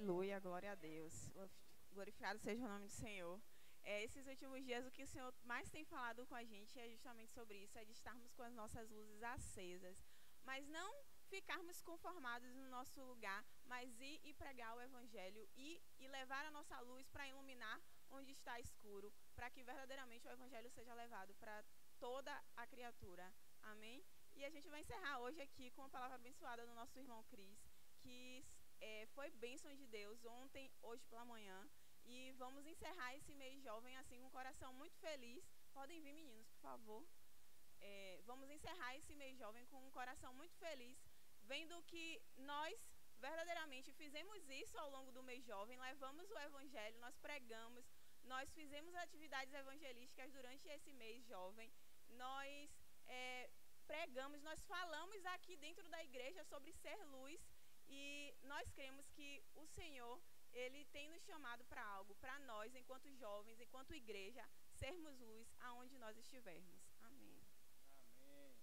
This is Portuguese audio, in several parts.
Aleluia, glória a Deus. Glorificado seja o nome do Senhor. Esses últimos dias, o que o Senhor mais tem falado com a gente é justamente sobre isso, é de estarmos com as nossas luzes acesas, mas não ficarmos conformados no nosso lugar, mas ir e pregar o Evangelho e levar a nossa luz para iluminar onde está escuro, para que verdadeiramente o Evangelho seja levado para toda a criatura. Amém? E a gente vai encerrar hoje aqui com uma palavra abençoada do nosso irmão Cris, que foi bênção de Deus ontem, hoje pela manhã. E vamos encerrar esse mês jovem assim com o coração muito feliz. Podem vir, meninos, por favor. Vamos encerrar esse mês jovem com um coração muito feliz, vendo que nós verdadeiramente fizemos isso ao longo do mês jovem, levamos o Evangelho, nós pregamos, nós fizemos atividades evangelísticas durante esse mês jovem, nós pregamos, nós falamos aqui dentro da igreja sobre ser luz. E nós cremos que o Senhor, Ele tem nos chamado para algo, para nós, enquanto jovens, enquanto igreja, sermos luz aonde nós estivermos. Amém. Amém.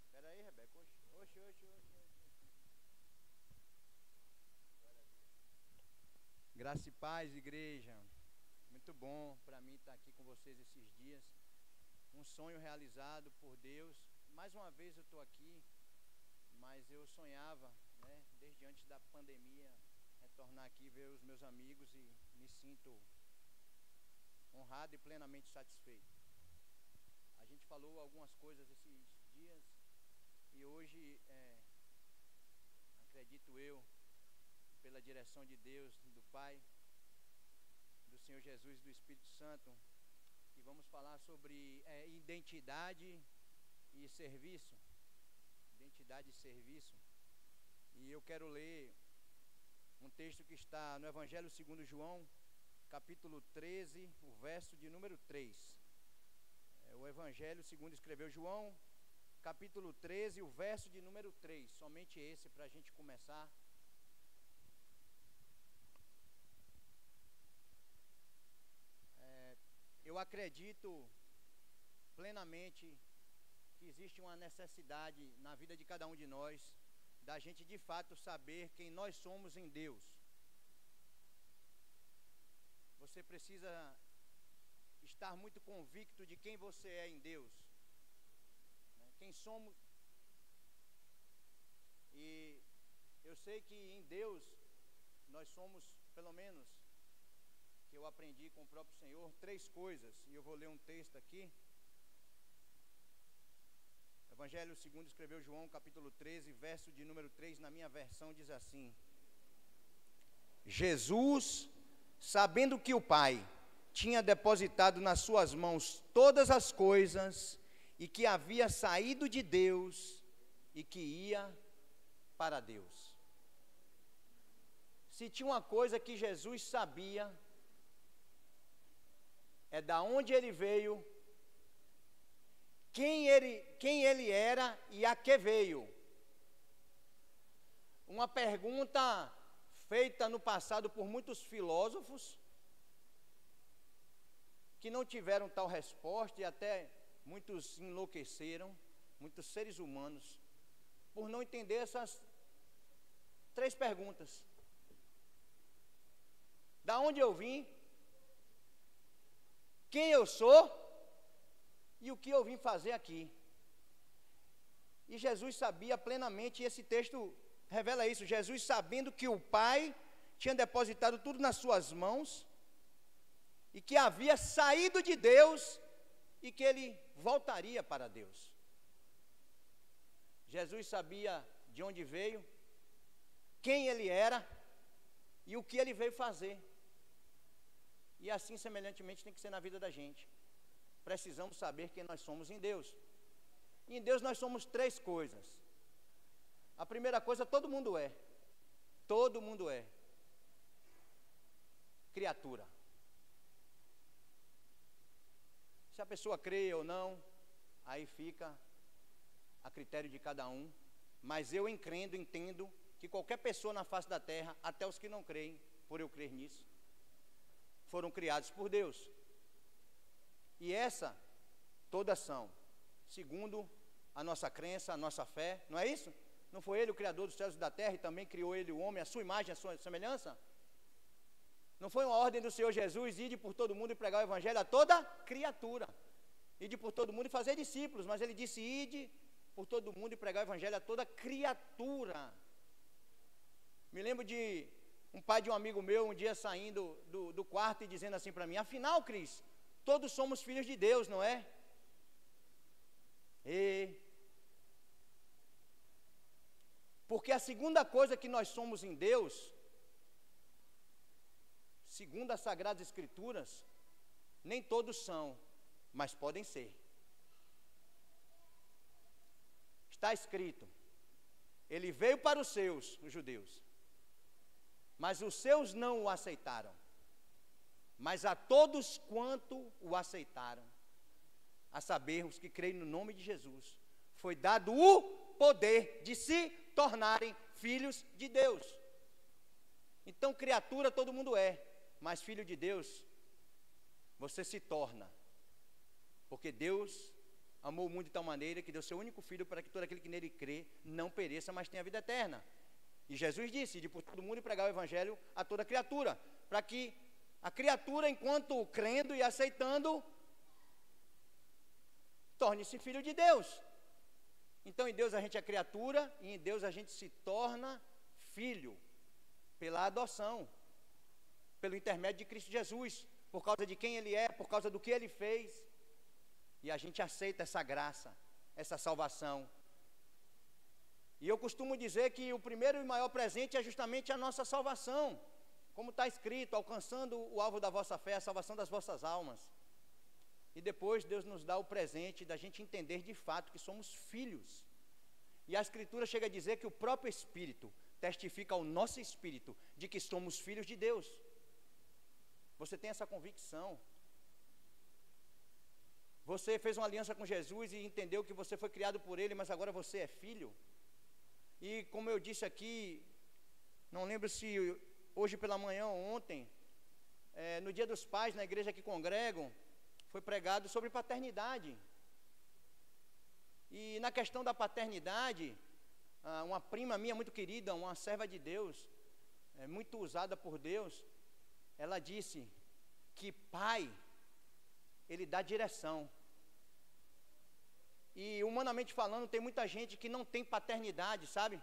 Espera aí, Rebeca. Oxe. Graça e paz, igreja. Muito bom para mim estar aqui com vocês esses dias. Um sonho realizado por Deus. Mais uma vez eu estou aqui. Mas eu sonhava, né, desde antes da pandemia, retornar aqui, ver os meus amigos e me sinto honrado e plenamente satisfeito. A gente falou algumas coisas esses dias e hoje, acredito eu, pela direção de Deus, do Pai, do Senhor Jesus e do Espírito Santo, que vamos falar sobre identidade e serviço. Identidade e serviço. E eu quero ler um texto que está no Evangelho segundo João, capítulo 13, o verso de número 3. O Evangelho segundo escreveu João, capítulo 13, o verso de número 3. Somente esse para a gente começar. Eu acredito plenamente que existe uma necessidade na vida de cada um de nós, da gente de fato saber quem nós somos em Deus. Você precisa estar muito convicto de quem você é em Deus, né? Quem somos. E eu sei que em Deus nós somos, pelo menos, que eu aprendi com o próprio Senhor, 3 coisas, e eu vou ler um texto aqui. Evangelho segundo escreveu João, capítulo 13, verso de número 3, na minha versão diz assim: Jesus, sabendo que o Pai tinha depositado nas suas mãos todas as coisas, e que havia saído de Deus, e que ia para Deus. Se tinha uma coisa que Jesus sabia, é da onde ele veio, quem ele era e a que veio. Uma pergunta feita no passado por muitos filósofos, que não tiveram tal resposta, e até muitos enlouqueceram, muitos seres humanos, por não entender essas 3 perguntas. Da onde eu vim, quem eu sou e o que eu vim fazer aqui. E Jesus sabia plenamente, e esse texto revela isso. Jesus, sabendo que o Pai tinha depositado tudo nas suas mãos, e que havia saído de Deus, e que ele voltaria para Deus. Jesus sabia de onde veio, quem ele era e o que ele veio fazer. E assim, semelhantemente, tem que ser na vida da gente. Precisamos saber quem nós somos em Deus. E em Deus nós somos 3 coisas. A primeira coisa, todo mundo é. Todo mundo é. Criatura. Se a pessoa crê ou não, aí fica a critério de cada um. Mas eu entendo que qualquer pessoa na face da terra, até os que não creem, por eu crer nisso, foram criados por Deus. E todas são, segundo a nossa crença, a nossa fé, não é isso? Não foi Ele o Criador dos céus e da terra e também criou Ele o homem, a sua imagem, a sua semelhança? Não foi uma ordem do Senhor Jesus, ide por todo mundo e pregar o Evangelho a toda criatura. Ide por todo mundo e fazer discípulos, mas Ele disse, ide por todo mundo e pregar o Evangelho a toda criatura. Me lembro de um pai de um amigo meu, um dia saindo do quarto e dizendo assim para mim, afinal, Cris, todos somos filhos de Deus, não é? Porque a segunda coisa que nós somos em Deus, segundo as Sagradas Escrituras, nem todos são, mas podem ser. Está escrito, ele veio para os seus, os judeus, mas os seus não o aceitaram. Mas a todos quanto o aceitaram, a saber, os que creem no nome de Jesus, foi dado o poder de se tornarem filhos de Deus. Então, criatura todo mundo é, mas filho de Deus, você se torna. Porque Deus amou o mundo de tal maneira que deu seu único filho para que todo aquele que nele crê não pereça, mas tenha vida eterna. E Jesus disse, de por todo mundo e pregar o Evangelho a toda criatura, para que a criatura, enquanto crendo e aceitando, torne-se filho de Deus. Então, em Deus a gente é criatura e em Deus a gente se torna filho pela adoção, pelo intermédio de Cristo Jesus, por causa de quem Ele é, por causa do que Ele fez. E a gente aceita essa graça, essa salvação. E eu costumo dizer que o primeiro e maior presente é justamente a nossa salvação. Como está escrito, alcançando o alvo da vossa fé, a salvação das vossas almas. E depois Deus nos dá o presente da gente entender de fato que somos filhos. E a Escritura chega a dizer que o próprio Espírito testifica ao nosso Espírito de que somos filhos de Deus. Você tem essa convicção. Você fez uma aliança com Jesus e entendeu que você foi criado por Ele, mas agora você é filho. E como eu disse aqui, não lembro se hoje pela manhã ou ontem, no Dia dos Pais, na igreja que congregam, foi pregado sobre paternidade. E na questão da paternidade, uma prima minha muito querida, uma serva de Deus, muito usada por Deus, ela disse que pai, ele dá direção. E humanamente falando, tem muita gente que não tem paternidade, sabe?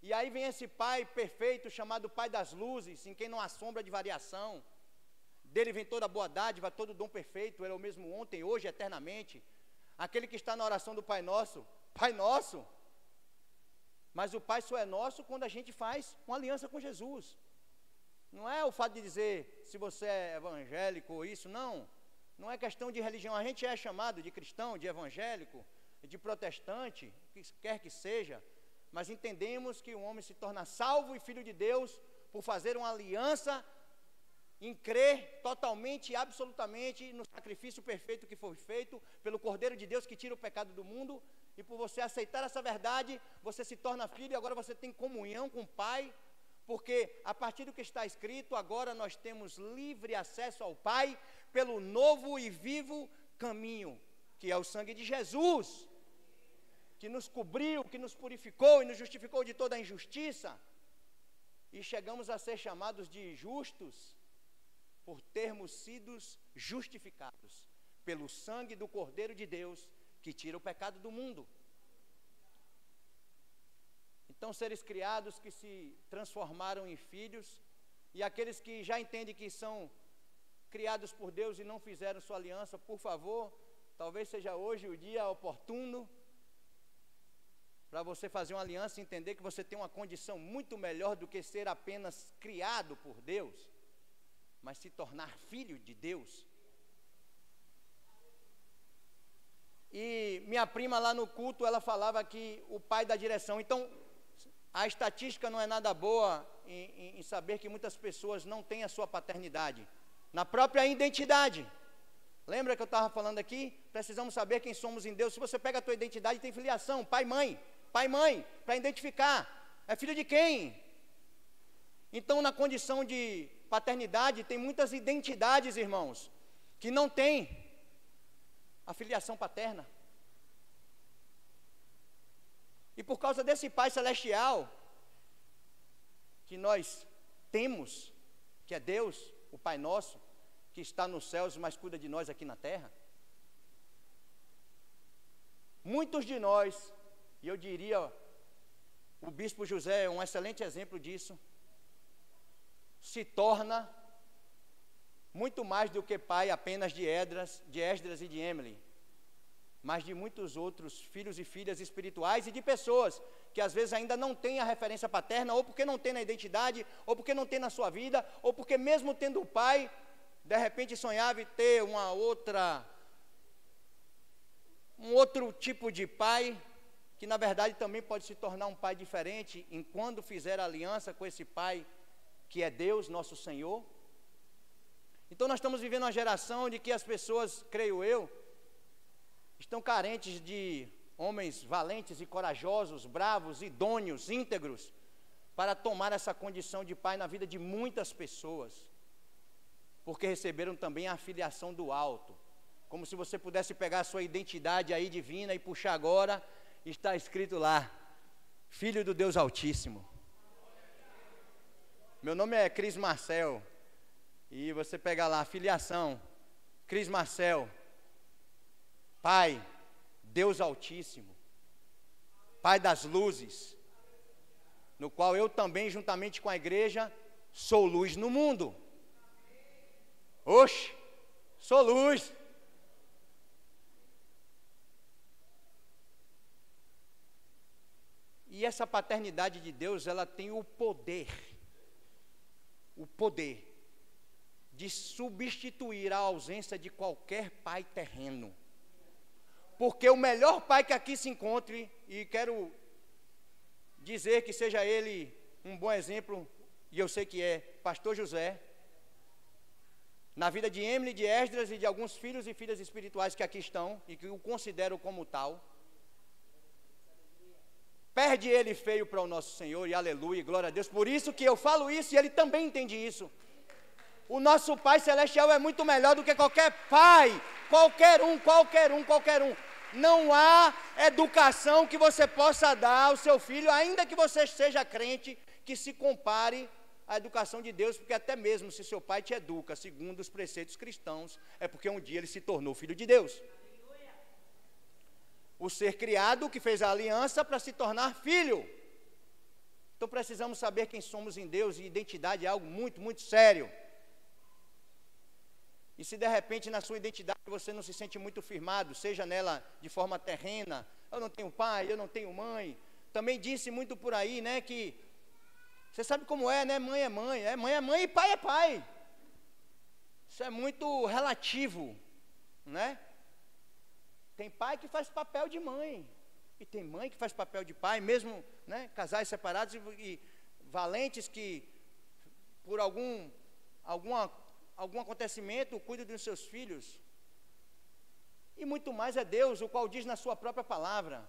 E aí vem esse pai perfeito, chamado pai das luzes, em quem não há sombra de variação. Dele vem toda a boa dádiva, todo o dom perfeito, ele é o mesmo ontem, hoje, eternamente. Aquele que está na oração do Pai Nosso, Pai Nosso. Mas o Pai só é nosso quando a gente faz uma aliança com Jesus. Não é o fato de dizer se você é evangélico ou isso, não. Não é questão de religião, a gente é chamado de cristão, de evangélico, de protestante, o que quer que seja, mas entendemos que o homem se torna salvo e filho de Deus por fazer uma aliança em crer totalmente e absolutamente no sacrifício perfeito que foi feito pelo Cordeiro de Deus que tira o pecado do mundo, e por você aceitar essa verdade, você se torna filho e agora você tem comunhão com o Pai, porque a partir do que está escrito, agora nós temos livre acesso ao Pai pelo novo e vivo caminho, que é o sangue de Jesus, que nos cobriu, que nos purificou e nos justificou de toda a injustiça, e chegamos a ser chamados de justos, por termos sido justificados pelo sangue do Cordeiro de Deus, que tira o pecado do mundo. Então, seres criados que se transformaram em filhos, e aqueles que já entendem que são criados por Deus e não fizeram sua aliança, por favor, talvez seja hoje o dia oportuno para você fazer uma aliança e entender que você tem uma condição muito melhor do que ser apenas criado por Deus, mas se tornar filho de Deus. E minha prima lá no culto, ela falava que o pai dá direção. Então, a estatística não é nada boa em saber que muitas pessoas não têm a sua paternidade, na própria identidade. Lembra que eu estava falando aqui? Precisamos saber quem somos em Deus. Se você pega a tua identidade, tem filiação, pai, mãe, para identificar. É filho de quem? Então, na condição de paternidade, tem muitas identidades, irmãos, que não tem a filiação paterna. E por causa desse Pai Celestial que nós temos, que é Deus, o Pai nosso, que está nos céus, mas cuida de nós aqui na terra, muitos de nós, e eu diria, o bispo José é um excelente exemplo disso, se torna muito mais do que pai apenas de Esdras e de Emily, mas de muitos outros filhos e filhas espirituais e de pessoas que às vezes ainda não têm a referência paterna, ou porque não tem na identidade, ou porque não tem na sua vida, ou porque mesmo tendo o pai, de repente sonhava em ter um outro tipo de pai, que na verdade também pode se tornar um pai diferente, enquanto fizer aliança com esse pai, que é Deus, nosso Senhor. Então nós estamos vivendo uma geração de que as pessoas, creio eu, estão carentes de homens valentes e corajosos, bravos, idôneos, íntegros, para tomar essa condição de pai na vida de muitas pessoas, porque receberam também a filiação do alto, como se você pudesse pegar a sua identidade aí divina e puxar agora, está escrito lá, Filho do Deus Altíssimo. Meu nome é Cris Marcel, e você pega lá, filiação, Cris Marcel, Pai, Deus Altíssimo, Pai das luzes, no qual eu também, juntamente com a igreja, sou luz no mundo. Oxe, sou luz. E essa paternidade de Deus, ela tem o poder de substituir a ausência de qualquer pai terreno. Porque o melhor pai que aqui se encontre, e quero dizer que seja ele um bom exemplo, e eu sei que é, pastor José, na vida de Emily, de Esdras e de alguns filhos e filhas espirituais que aqui estão, e que o considero como tal, perde ele feio para o nosso Senhor, e aleluia, glória a Deus. Por isso que eu falo isso, e ele também entende isso. O nosso Pai Celestial é muito melhor do que qualquer pai, qualquer um. Não há educação que você possa dar ao seu filho, ainda que você seja crente, que se compare à educação de Deus, porque até mesmo se seu pai te educa segundo os preceitos cristãos, é porque um dia ele se tornou filho de Deus. O ser criado que fez a aliança para se tornar filho. Então precisamos saber quem somos em Deus, e identidade é algo muito, muito sério. E se de repente na sua identidade você não se sente muito firmado, seja nela de forma terrena, eu não tenho pai, eu não tenho mãe, também disse muito por aí, né, que você sabe como é, né, mãe é mãe e pai é pai. Isso é muito relativo, né? Tem pai que faz papel de mãe, e tem mãe que faz papel de pai, mesmo, né, casais separados e valentes que por algum acontecimento cuidam dos seus filhos. E muito mais é Deus, o qual diz na sua própria palavra: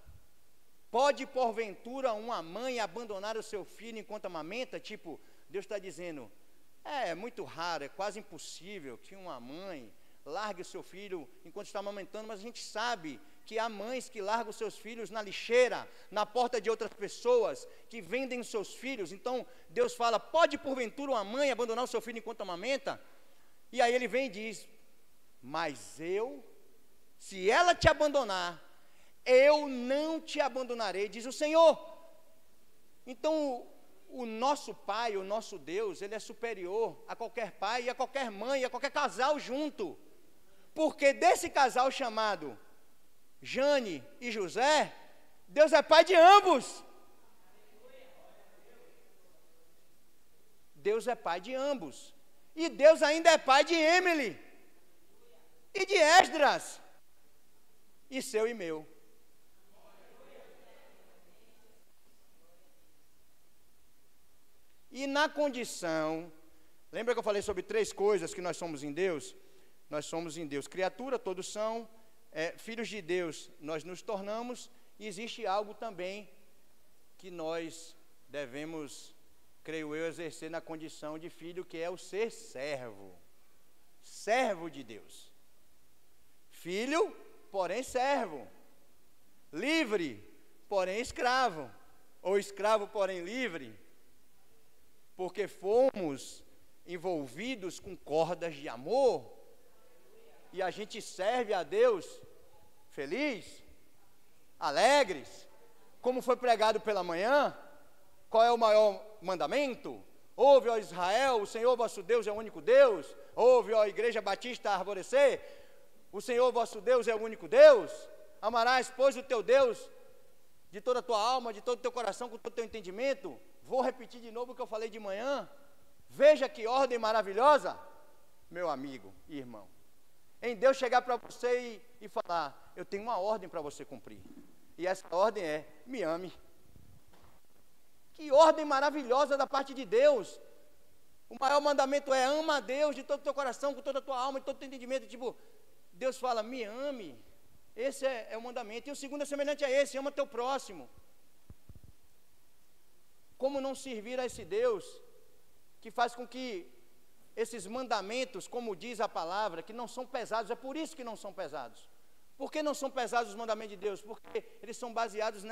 pode porventura uma mãe abandonar o seu filho enquanto amamenta? Tipo, Deus está dizendo, é muito raro, é quase impossível que uma mãe largue o seu filho enquanto está amamentando, mas a gente sabe que há mães que largam os seus filhos na lixeira, na porta de outras pessoas, que vendem os seus filhos. Então Deus fala, pode porventura uma mãe abandonar o seu filho enquanto amamenta? E aí ele vem e diz, mas se ela te abandonar, eu não te abandonarei, diz o Senhor. Então o nosso Pai, o nosso Deus, ele é superior a qualquer pai, e a qualquer mãe, e a qualquer casal junto. Porque desse casal chamado Jane e José, Deus é pai de ambos. Deus é pai de ambos. E Deus ainda é pai de Emily, e de Esdras, e seu e meu. E na condição, lembra que eu falei sobre 3 coisas que nós somos em Deus? Nós somos em Deus criatura, todos são, filhos de Deus nós nos tornamos, e existe algo também que nós devemos, creio eu, exercer na condição de filho, que é o ser servo de Deus. Filho, porém servo, livre, porém escravo, ou escravo, porém livre, porque fomos envolvidos com cordas de amor, e a gente serve a Deus feliz, alegres, como foi pregado pela manhã. Qual é o maior mandamento? Ouve, ó Israel, o Senhor vosso Deus é o único Deus. Ouve, ó Igreja Batista Arvorecer, o Senhor vosso Deus é o único Deus. Amarás, pois, o teu Deus de toda a tua alma, de todo o teu coração, com todo o teu entendimento. Vou repetir de novo o que eu falei de manhã. Veja que ordem maravilhosa, meu amigo e irmão. Em Deus chegar para você e falar: eu tenho uma ordem para você cumprir. E essa ordem é: me ame. Que ordem maravilhosa da parte de Deus. O maior mandamento é: ama a Deus de todo o teu coração, com toda a tua alma, de todo o teu entendimento. Tipo, Deus fala: me ame. Esse é o mandamento. E o segundo é semelhante a esse: ama teu próximo. Como não servir a esse Deus que faz com que esses mandamentos, como diz a palavra, que não são pesados? É por isso que não são pesados. Por que não são pesados os mandamentos de Deus? Porque eles são baseados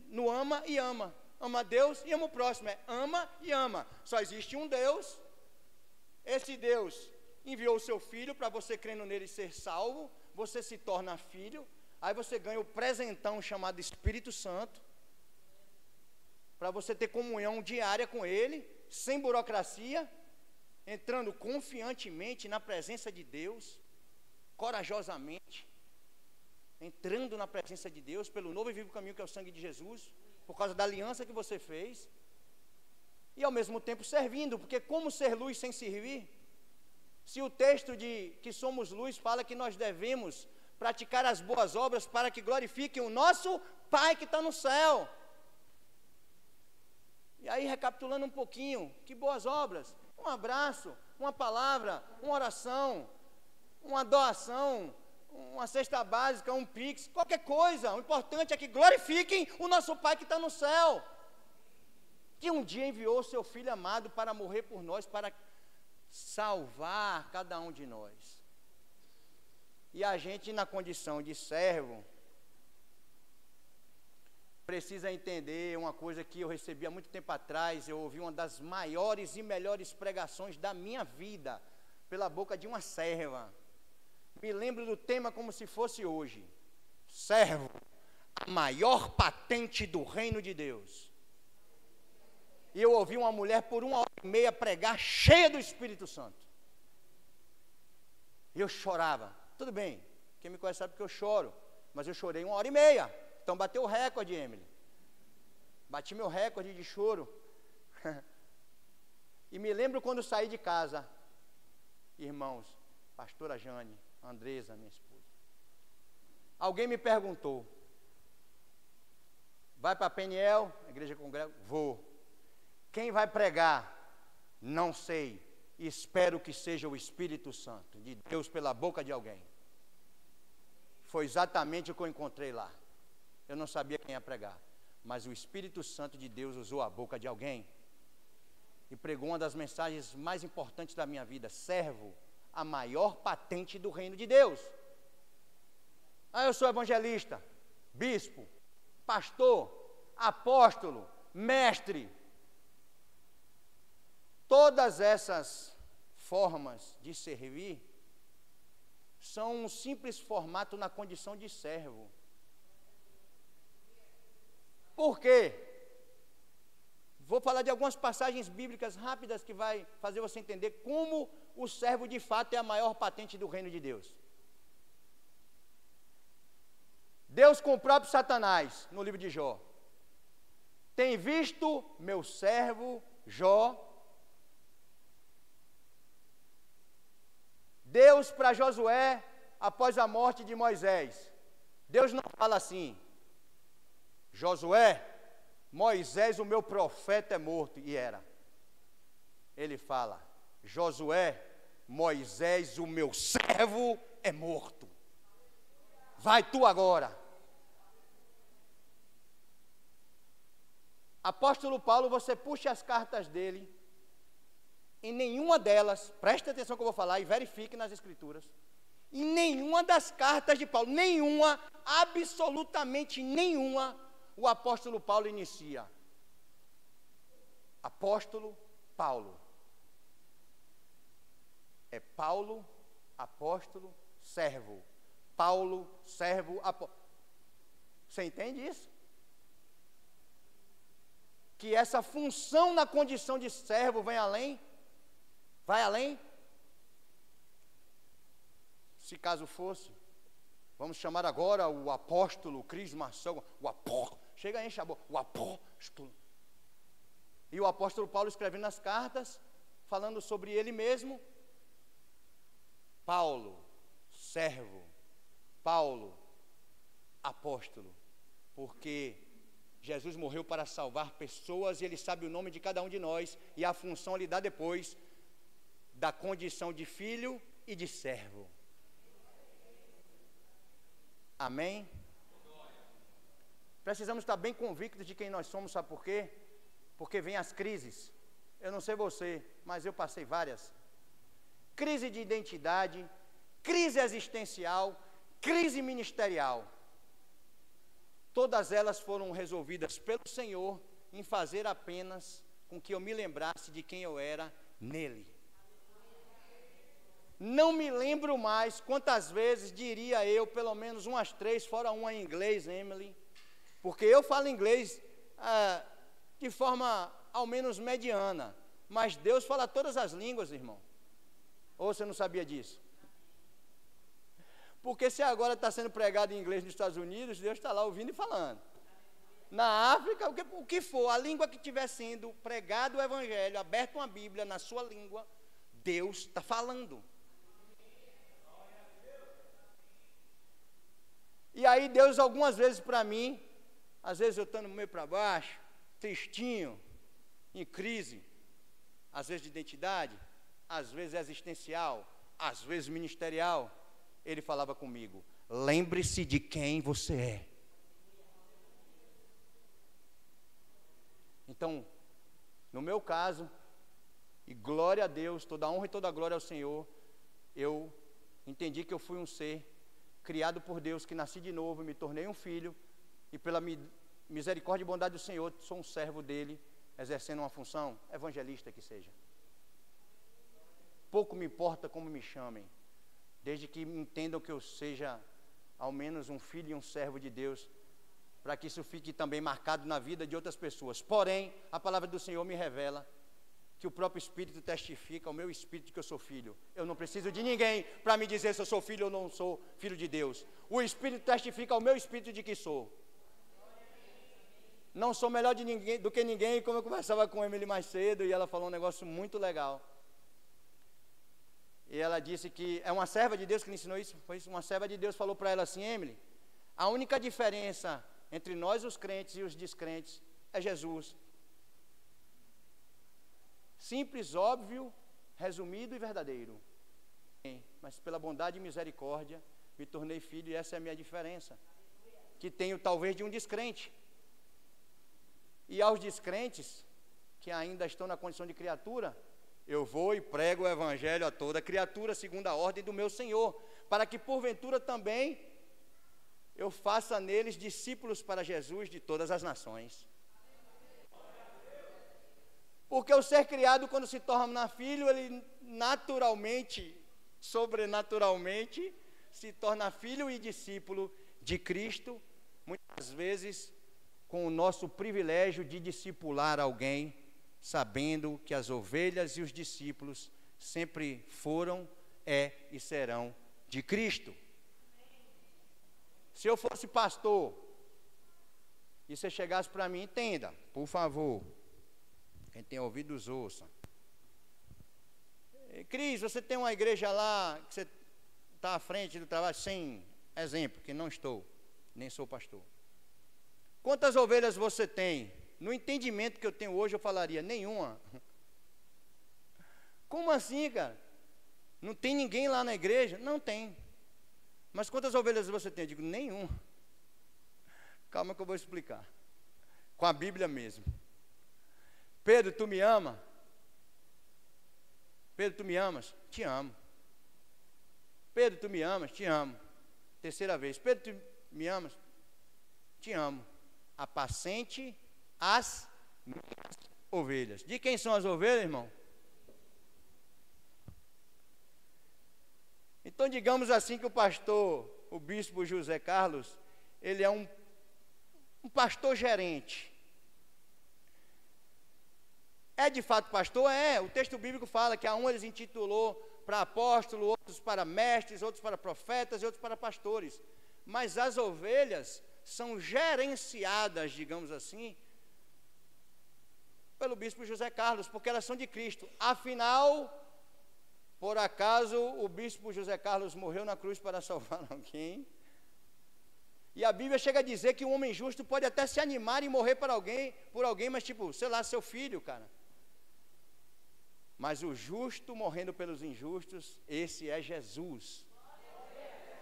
no ama e ama. Ama a Deus e ama o próximo. É ama e ama. Só existe um Deus. Esse Deus enviou o seu Filho para você, crendo nele, ser salvo. Você se torna filho. Aí você ganha o presentão chamado Espírito Santo, para você ter comunhão diária com ele, sem burocracia, entrando confiantemente na presença de Deus, corajosamente, entrando na presença de Deus, pelo novo e vivo caminho que é o sangue de Jesus, por causa da aliança que você fez, e ao mesmo tempo servindo, porque como ser luz sem servir? Se o texto de que somos luz fala que nós devemos praticar as boas obras para que glorifiquem o nosso Pai que está no céu. E aí, recapitulando um pouquinho, que boas obras? Um abraço, uma palavra, uma oração, uma doação, uma cesta básica, um pix, qualquer coisa. O importante é que glorifiquem o nosso Pai que está no céu, que um dia enviou o seu Filho amado para morrer por nós, para salvar cada um de nós. E a gente, na condição de servo, precisa entender uma coisa que eu recebi há muito tempo atrás. Eu ouvi uma das maiores e melhores pregações da minha vida, pela boca de uma serva. Me lembro do tema como se fosse hoje. Servo, a maior patente do reino de Deus. E eu ouvi uma mulher por 1h30 pregar, cheia do Espírito Santo. E eu chorava. Tudo bem, quem me conhece sabe que eu choro, mas eu chorei 1h30. Então bateu o recorde, Emily. Bati meu recorde de choro. E me lembro quando saí de casa, irmãos, pastora Jane, Andresa, minha esposa. Alguém me perguntou: vai para Peniel, a igreja congrega? Vou. Quem vai pregar? Não sei. Espero que seja o Espírito Santo de Deus pela boca de alguém. Foi exatamente o que eu encontrei lá. Eu não sabia quem ia pregar, mas o Espírito Santo de Deus usou a boca de alguém e pregou uma das mensagens mais importantes da minha vida: servo, a maior patente do reino de Deus. Ah, eu sou evangelista, bispo, pastor, apóstolo, mestre. Todas essas formas de servir são um simples formato na condição de servo. Por quê? Vou falar de algumas passagens bíblicas rápidas que vai fazer você entender como o servo de fato é a maior patente do reino de Deus. Deus com o próprio Satanás, no livro de Jó: tem visto meu servo Jó? Deus para Josué, após a morte de Moisés, Deus não fala assim: Josué, Moisés, o meu profeta, é morto. E era. Ele fala: Josué, Moisés, o meu servo, é morto. Vai tu agora. Apóstolo Paulo, você puxa as cartas dele, em nenhuma delas, preste atenção que eu vou falar e verifique nas escrituras, em nenhuma das cartas de Paulo, nenhuma, absolutamente nenhuma, o apóstolo Paulo inicia. Apóstolo Paulo. É Paulo, apóstolo, servo. Paulo, servo, apóstolo. Você entende isso? Que essa função na condição de servo vem além? Vai além? Se caso fosse, vamos chamar agora o apóstolo crismação, o apóstolo. Chega aí, enche a boca, o apóstolo. E o apóstolo Paulo escrevendo as cartas, falando sobre ele mesmo. Paulo, servo. Paulo, apóstolo. Porque Jesus morreu para salvar pessoas e Ele sabe o nome de cada um de nós. E a função Ele dá depois da condição de filho e de servo. Amém? Precisamos estar bem convictos de quem nós somos, sabe por quê? Porque vem as crises. Eu não sei você, mas eu passei várias. Crise de identidade, crise existencial, crise ministerial. Todas elas foram resolvidas pelo Senhor em fazer apenas com que eu me lembrasse de quem eu era nele. Não me lembro mais quantas vezes diria eu, pelo menos umas 3, fora uma em inglês, Emily, porque eu falo inglês de forma ao menos mediana, mas Deus fala todas as línguas, irmão. Ou você não sabia disso? Porque se agora está sendo pregado em inglês nos Estados Unidos, Deus está lá ouvindo e falando. Na África, o que for, a língua que estiver sendo pregado o Evangelho, aberto uma Bíblia na sua língua, Deus está falando. E aí Deus algumas vezes para mim, às vezes eu estando meio para baixo, tristinho, em crise, às vezes de identidade, às vezes existencial, às vezes ministerial, Ele falava comigo: lembre-se de quem você é. Então, no meu caso, e glória a Deus, toda a honra e toda a glória ao Senhor, eu entendi que eu fui um ser criado por Deus, que nasci de novo, me tornei um filho, e pela misericórdia e bondade do Senhor, sou um servo dele, exercendo uma função evangelista que seja. Pouco me importa como me chamem, desde que entendam que eu seja ao menos um filho e um servo de Deus, para que isso fique também marcado na vida de outras pessoas. Porém, a palavra do Senhor me revela que o próprio Espírito testifica ao meu espírito que eu sou filho. Eu não preciso de ninguém para me dizer se eu sou filho ou não sou filho de Deus. O Espírito testifica ao meu espírito de que sou. Não sou melhor do que ninguém, como eu conversava com a Emily mais cedo, e ela falou um negócio muito legal. E ela disse que é uma serva de Deus que lhe ensinou isso. Foi isso, uma serva de Deus falou para ela assim: Emily, a única diferença entre nós os crentes e os descrentes é Jesus. Simples, óbvio, resumido e verdadeiro. Mas pela bondade e misericórdia me tornei filho, e essa é a minha diferença, que tenho talvez de um descrente. E aos descrentes que ainda estão na condição de criatura, eu vou e prego o Evangelho a toda criatura, segundo a ordem do meu Senhor, para que porventura também eu faça neles discípulos para Jesus de todas as nações. Porque o ser criado, quando se torna filho, ele naturalmente, sobrenaturalmente, se torna filho e discípulo de Cristo, muitas vezes com o nosso privilégio de discipular alguém, sabendo que as ovelhas e os discípulos sempre foram, e serão de Cristo. Se eu fosse pastor, e você chegasse para mim, entenda, por favor, quem tem ouvidos ouça. Cris, você tem uma igreja lá, que você está à frente do trabalho? Sem exemplo, que não estou, nem sou pastor. Quantas ovelhas você tem? No entendimento que eu tenho hoje, eu falaria: nenhuma. Como assim, cara? Não tem ninguém lá na igreja? Não tem. Mas quantas ovelhas você tem? Eu digo: nenhuma. Calma que eu vou explicar. Com a Bíblia mesmo. Pedro, tu me ama? Pedro, tu me amas? Te amo. Pedro, tu me amas? Te amo. Terceira vez. Pedro, tu me amas? Te amo. apacente as minhas ovelhas. De quem são as ovelhas, irmão? Então, digamos assim que o pastor, o bispo José Carlos, ele é um pastor gerente. É de fato pastor? É. O texto bíblico fala que a um eles intitulou para apóstolo, outros para mestres, outros para profetas e outros para pastores. Mas as ovelhas são gerenciadas, digamos assim, pelo bispo José Carlos, porque elas são de Cristo. Afinal, por acaso, o bispo José Carlos morreu na cruz para salvar alguém? E a Bíblia chega a dizer que um homem justo pode até se animar e morrer por alguém, mas tipo, sei lá, seu filho, cara. Mas o justo morrendo pelos injustos, esse é Jesus.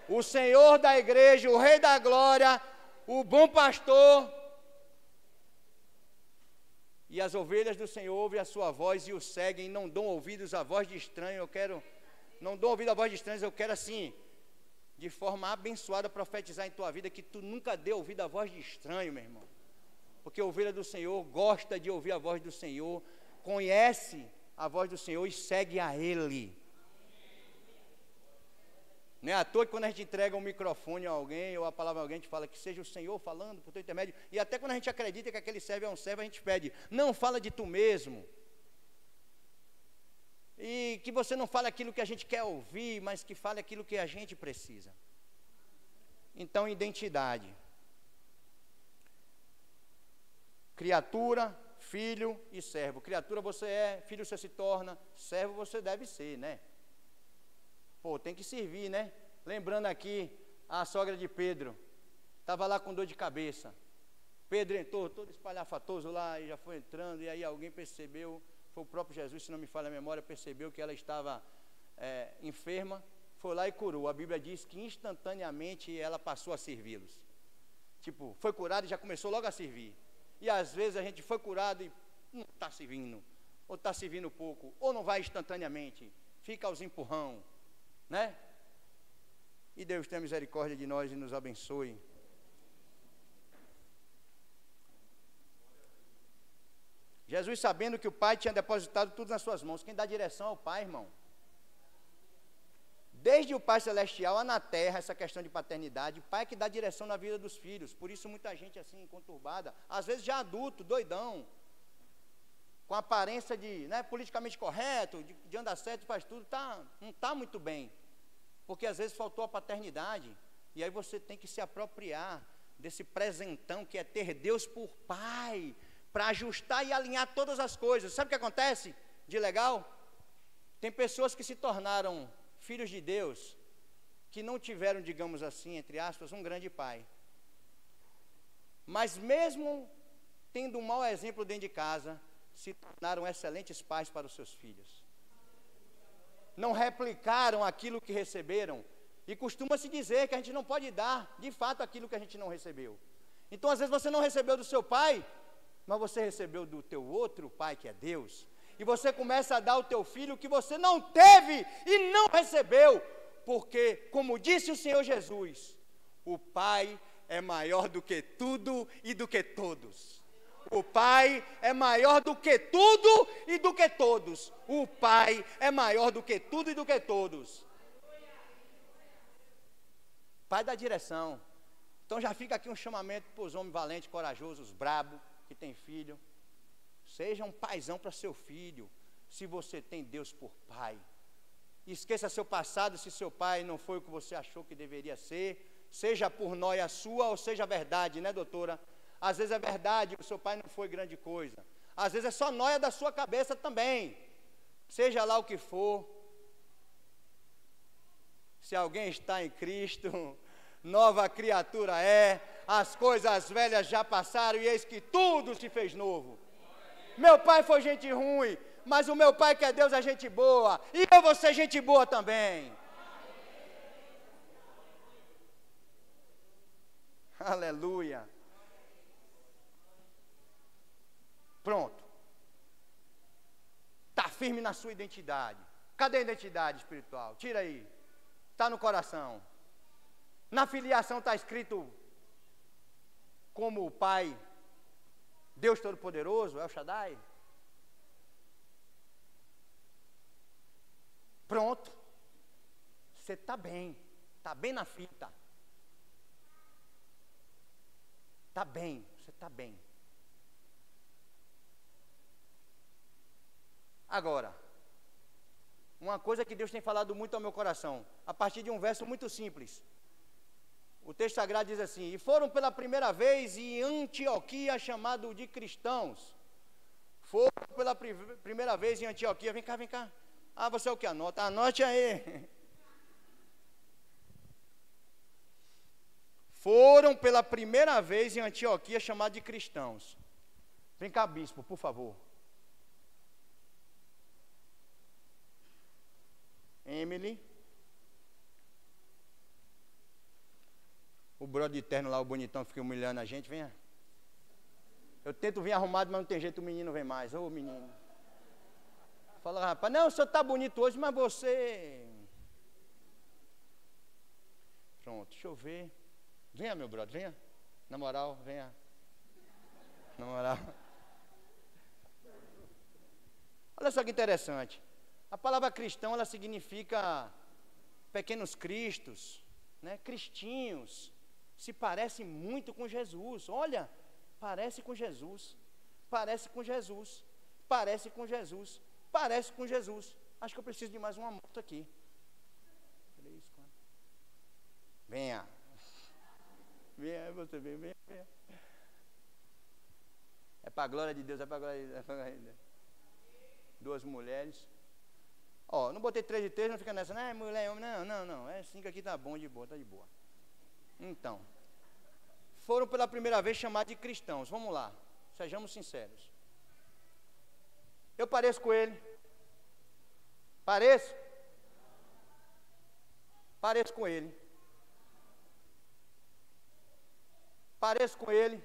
O Senhor da igreja, o Rei da glória, o bom pastor. E as ovelhas do Senhor ouvem a sua voz e o seguem, não dão ouvidos à voz de estranho. Não dou ouvido à voz de estranhos, eu quero assim, de forma abençoada, profetizar em tua vida que tu nunca dê ouvido à voz de estranho, meu irmão. Porque a ovelha do Senhor gosta de ouvir a voz do Senhor, conhece a voz do Senhor e segue a Ele. Não é à toa que quando a gente entrega um microfone a alguém, ou a palavra a alguém, a gente fala que seja o Senhor falando por teu intermédio. E até quando a gente acredita que aquele servo é um servo, a gente pede, não fala de tu mesmo. E que você não fale aquilo que a gente quer ouvir, mas que fale aquilo que a gente precisa. Então, identidade. Criatura, filho e servo. Criatura você é, filho você se torna, servo você deve ser, né? Pô, tem que servir, né? Lembrando aqui a sogra de Pedro, estava lá com dor de cabeça. Pedro entrou todo espalhafatoso lá e já foi entrando, e aí alguém percebeu, foi o próprio Jesus, se não me falha a memória, percebeu que ela estava enferma, foi lá e curou. A Bíblia diz que instantaneamente ela passou a servi-los. Tipo, foi curada e já começou logo a servir. E às vezes a gente foi curado e não está servindo, ou está servindo pouco, ou não vai instantaneamente, fica aos empurrão, né? E Deus tenha misericórdia de nós e nos abençoe. Jesus, sabendo que o Pai tinha depositado tudo nas suas mãos, quem dá direção é o Pai, irmão. Desde o Pai Celestial a na terra, essa questão de paternidade, o Pai é que dá direção na vida dos filhos. Por isso muita gente assim, conturbada, às vezes já adulto, doidão, com aparência de, né, politicamente correto, de andar certo, faz tudo, não está muito bem. Porque às vezes faltou a paternidade, e aí você tem que se apropriar desse presentão que é ter Deus por Pai, para ajustar e alinhar todas as coisas. Sabe o que acontece de legal? Tem pessoas que se tornaram filhos de Deus, que não tiveram, digamos assim, entre aspas, um grande pai. Mas mesmo tendo um mau exemplo dentro de casa, se tornaram excelentes pais para os seus filhos. Não replicaram aquilo que receberam. E costuma-se dizer que a gente não pode dar, de fato, aquilo que a gente não recebeu. Então, às vezes, você não recebeu do seu pai, mas você recebeu do teu outro pai, que é Deus. E você começa a dar ao teu filho o que você não teve e não recebeu. Porque, como disse o Senhor Jesus, o Pai é maior do que tudo e do que todos. O Pai é maior do que tudo e do que todos. O Pai é maior do que tudo e do que todos. Pai dá direção. Então já fica aqui um chamamento para os homens valentes, corajosos, brabos, que tem filho. Seja um paizão para seu filho, se você tem Deus por pai. Esqueça seu passado, se seu pai não foi o que você achou que deveria ser, seja por nóia sua ou seja verdade, né, doutora? Às vezes é verdade, o seu pai não foi grande coisa. Às vezes é só nóia da sua cabeça também. Seja lá o que for. Se alguém está em Cristo, nova criatura é, as coisas velhas já passaram e eis que tudo se fez novo. Meu pai foi gente ruim, mas o meu pai que é Deus é gente boa, e eu vou ser gente boa também. Aleluia. Pronto. Está firme na sua identidade. Cadê a identidade espiritual? Tira aí. Está no coração. Na filiação está escrito como o pai Deus Todo-Poderoso, El Shaddai. Pronto. Você está bem na fita. Está bem, você está bem. Agora, uma coisa que Deus tem falado muito ao meu coração, a partir de um verso muito simples. O texto sagrado diz assim: e foram pela primeira vez em Antioquia chamado de cristãos. Foram pela primeira vez em Antioquia. Vem cá, vem cá. Ah, você é o que anota? Anote aí. Foram pela primeira vez em Antioquia chamado de cristãos. Vem cá, bispo, por favor. Emily. O brother de terno lá, o bonitão que fica humilhando a gente, venha. Eu tento vir arrumado, mas não tem jeito, o menino vem mais. Ô menino. Fala, rapaz, não, o senhor está bonito hoje, mas você... Pronto, deixa eu ver. Venha, meu brother, venha. Na moral, venha. Na moral. Olha só que interessante. A palavra cristão, ela significa pequenos cristos, né? Cristinhos. Se parece muito com Jesus. Olha, parece com Jesus. Parece com Jesus. Parece com Jesus. Parece com Jesus. Acho que eu preciso de mais uma moto aqui. 3, 4. Venha. Venha, você vem, venha. É para a glória de Deus, é para a glória de Deus. 2 mulheres. Ó, não botei 3 de 3, não fica nessa, né? Mulher, homem, não. É 5 aqui, tá bom, de boa, tá de boa. Então, foram pela primeira vez chamados de cristãos. Vamos lá, sejamos sinceros. Eu pareço com ele? Pareço? Pareço com ele. Pareço com ele.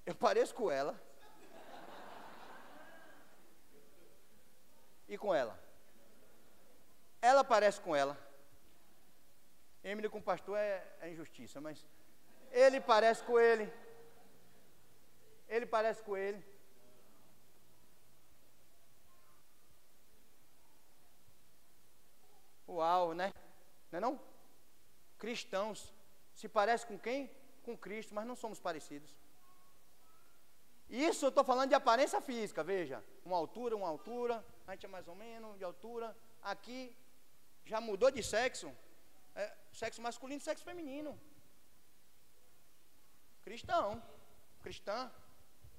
Eu pareço com ela. E com ela. Ela parece com ela. Emily com o pastor é injustiça, mas ele parece com ele. Ele parece com ele. Uau, né? Não é não? Cristãos. Se parece com quem? Com Cristo, mas não somos parecidos. Isso eu estou falando de aparência física, veja. Uma altura, a gente é mais ou menos de altura. Aqui já mudou de sexo. Sexo masculino e sexo feminino. Cristão. Cristã.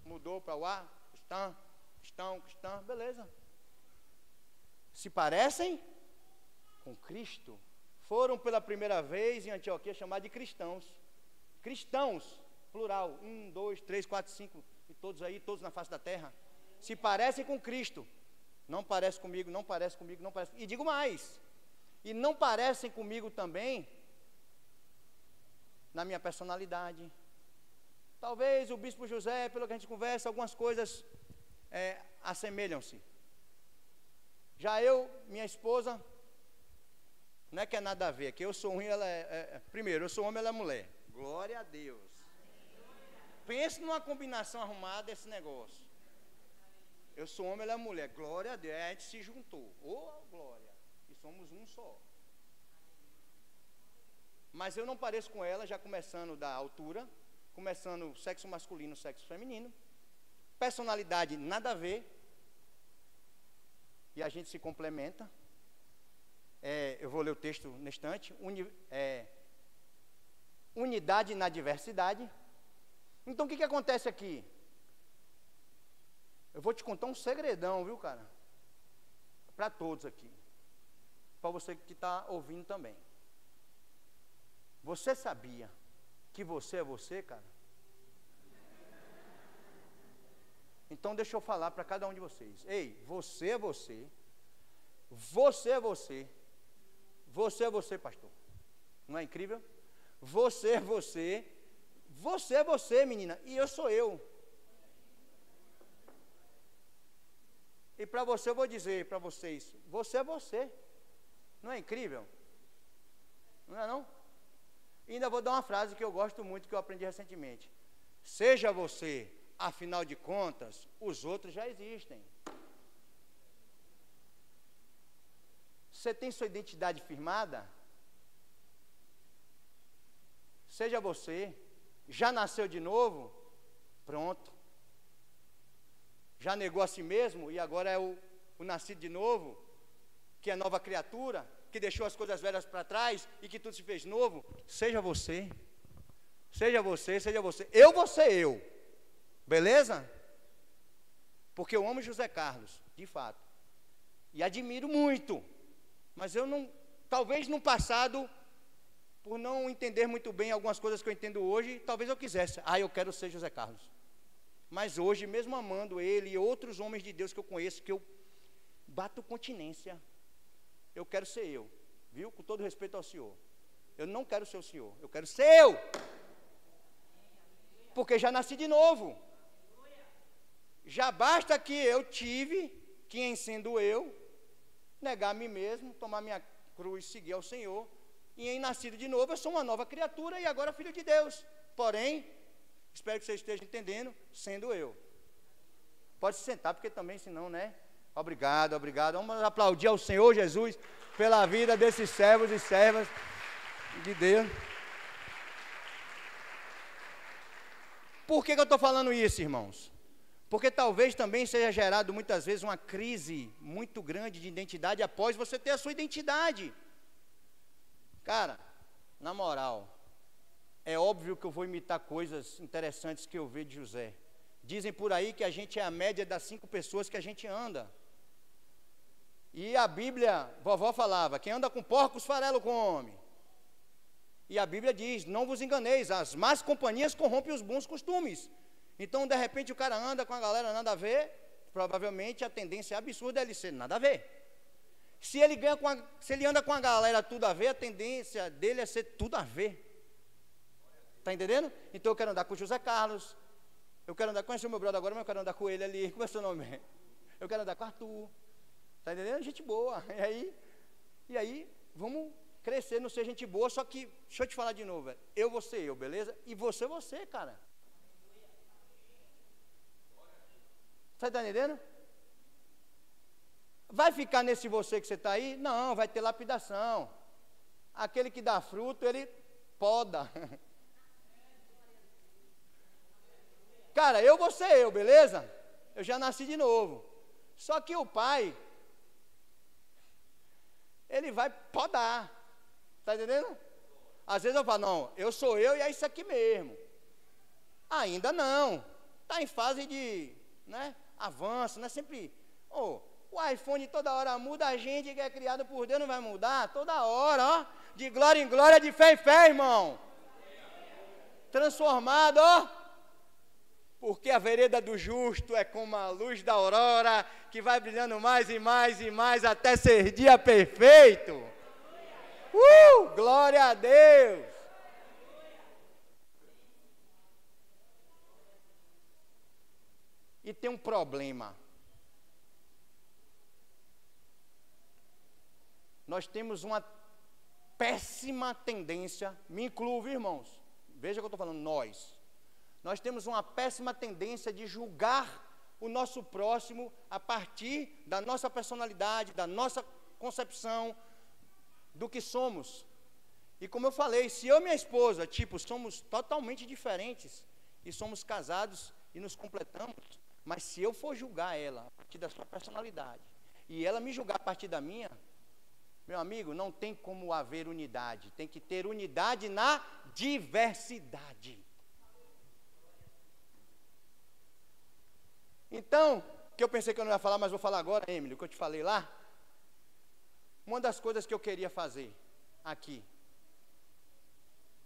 Mudou para o ar. Cristão, beleza. Se parecem com Cristo. Foram pela primeira vez em Antioquia chamados de cristãos. Cristãos, plural. 1, 2, 3, 4, 5. E todos aí, todos na face da terra. Se parecem com Cristo. Não parece comigo, não parece comigo, não parece. E digo mais. E não parecem comigo também na minha personalidade. Talvez o bispo José, pelo que a gente conversa, algumas coisas assemelham-se. Já eu, minha esposa, não é que é nada a ver, que eu sou ruim, ela primeiro, eu sou homem, ela é mulher. Glória a Deus. Pense numa combinação arrumada desse negócio. Eu sou homem, ela é mulher. Glória a Deus. Aí a gente se juntou. Oh, glória. E somos um só. Mas eu não pareço com ela, já começando da altura, começando sexo masculino, sexo feminino. Personalidade, nada a ver. E a gente se complementa. Eu vou ler o texto no instante. Unidade na diversidade. Então o que acontece aqui? Eu vou te contar um segredão, viu, cara? Para todos aqui. Para você que está ouvindo também. Você sabia que você é você, cara? Então deixa eu falar para cada um de vocês. Ei, você é você. Você é você. Você é você, pastor. Não é incrível? Você é você. Você é você, menina. E eu sou eu. E para você eu vou dizer para vocês, você é você. Não é incrível? Não é não? E ainda vou dar uma frase que eu gosto muito, que eu aprendi recentemente. Seja você, afinal de contas, os outros já existem. Você tem sua identidade firmada? Seja você, já nasceu de novo? Pronto. Já negou a si mesmo e agora é o nascido de novo, que é nova criatura, que deixou as coisas velhas para trás e que tudo se fez novo? Seja você. Seja você, seja você. Eu vou ser eu. Beleza? Porque eu amo José Carlos, de fato. E admiro muito. Mas eu não, talvez no passado, por não entender muito bem algumas coisas que eu entendo hoje, talvez eu quisesse. Eu quero ser José Carlos. Mas hoje, mesmo amando ele e outros homens de Deus que eu conheço, que eu bato continência, eu quero ser eu. Viu? Com todo respeito ao senhor. Eu não quero ser o senhor, eu quero ser eu. Porque já nasci de novo. Já basta que eu tive, que em sendo eu, negar a mim mesmo, tomar minha cruz, seguir ao Senhor. E em nascido de novo, eu sou uma nova criatura e agora filho de Deus. Porém, espero que você esteja entendendo, sendo eu. Pode se sentar, porque também, senão, né? Obrigado, obrigado. Vamos aplaudir ao Senhor Jesus pela vida desses servos e servas de Deus. Por que eu estou falando isso, irmãos? Porque talvez também seja gerado muitas vezes uma crise muito grande de identidade após você ter a sua identidade. Cara, na moral, é óbvio que eu vou imitar coisas interessantes que eu vejo de José. Dizem por aí que a gente é a média das 5 pessoas que a gente anda. E a Bíblia, vovó falava, quem anda com porcos, farelo come. E a Bíblia diz, não vos enganeis, as más companhias corrompem os bons costumes. Então, de repente, o cara anda com a galera nada a ver, provavelmente a tendência é absurda ele ser nada a ver. Se ele anda com a galera tudo a ver, a tendência dele é ser tudo a ver. Está entendendo? Então, eu quero andar com o José Carlos, eu quero andar, conheci o meu brother agora, mas eu quero andar com ele ali, como é seu nome? Eu quero andar com o Arthur, está entendendo? Gente boa. E aí, vamos crescer, não ser gente boa, só que, deixa eu te falar de novo, velho, eu vou ser eu, beleza? E você, cara. Você está entendendo? Vai ficar nesse você que você está aí? Não, vai ter lapidação. Aquele que dá fruto, ele poda. Cara, eu vou ser eu, beleza? Eu já nasci de novo. Só que o pai, ele vai podar. Está entendendo? Às vezes eu falo, não, eu sou eu e é isso aqui mesmo. Ainda não. Está em fase de, né, avanço, não é sempre... o iPhone toda hora muda, a gente que é criado por Deus não vai mudar? Toda hora, ó. De glória em glória, de fé em fé, irmão. Transformado, ó. Porque a vereda do justo é como a luz da aurora, que vai brilhando mais e mais e mais até ser dia perfeito. Glória a Deus. E tem um problema. Nós temos uma péssima tendência, me incluo, viu, irmãos? Veja o que eu estou falando, nós temos uma péssima tendência de julgar o nosso próximo a partir da nossa personalidade, da nossa concepção do que somos. E como eu falei, se eu e minha esposa, somos totalmente diferentes e somos casados e nos completamos, mas se eu for julgar ela a partir da sua personalidade e ela me julgar a partir da minha, meu amigo, não tem como haver unidade. Tem que ter unidade na diversidade. Então, que eu pensei que eu não ia falar, mas vou falar agora, Emily, o que eu te falei lá. Uma das coisas que eu queria fazer aqui,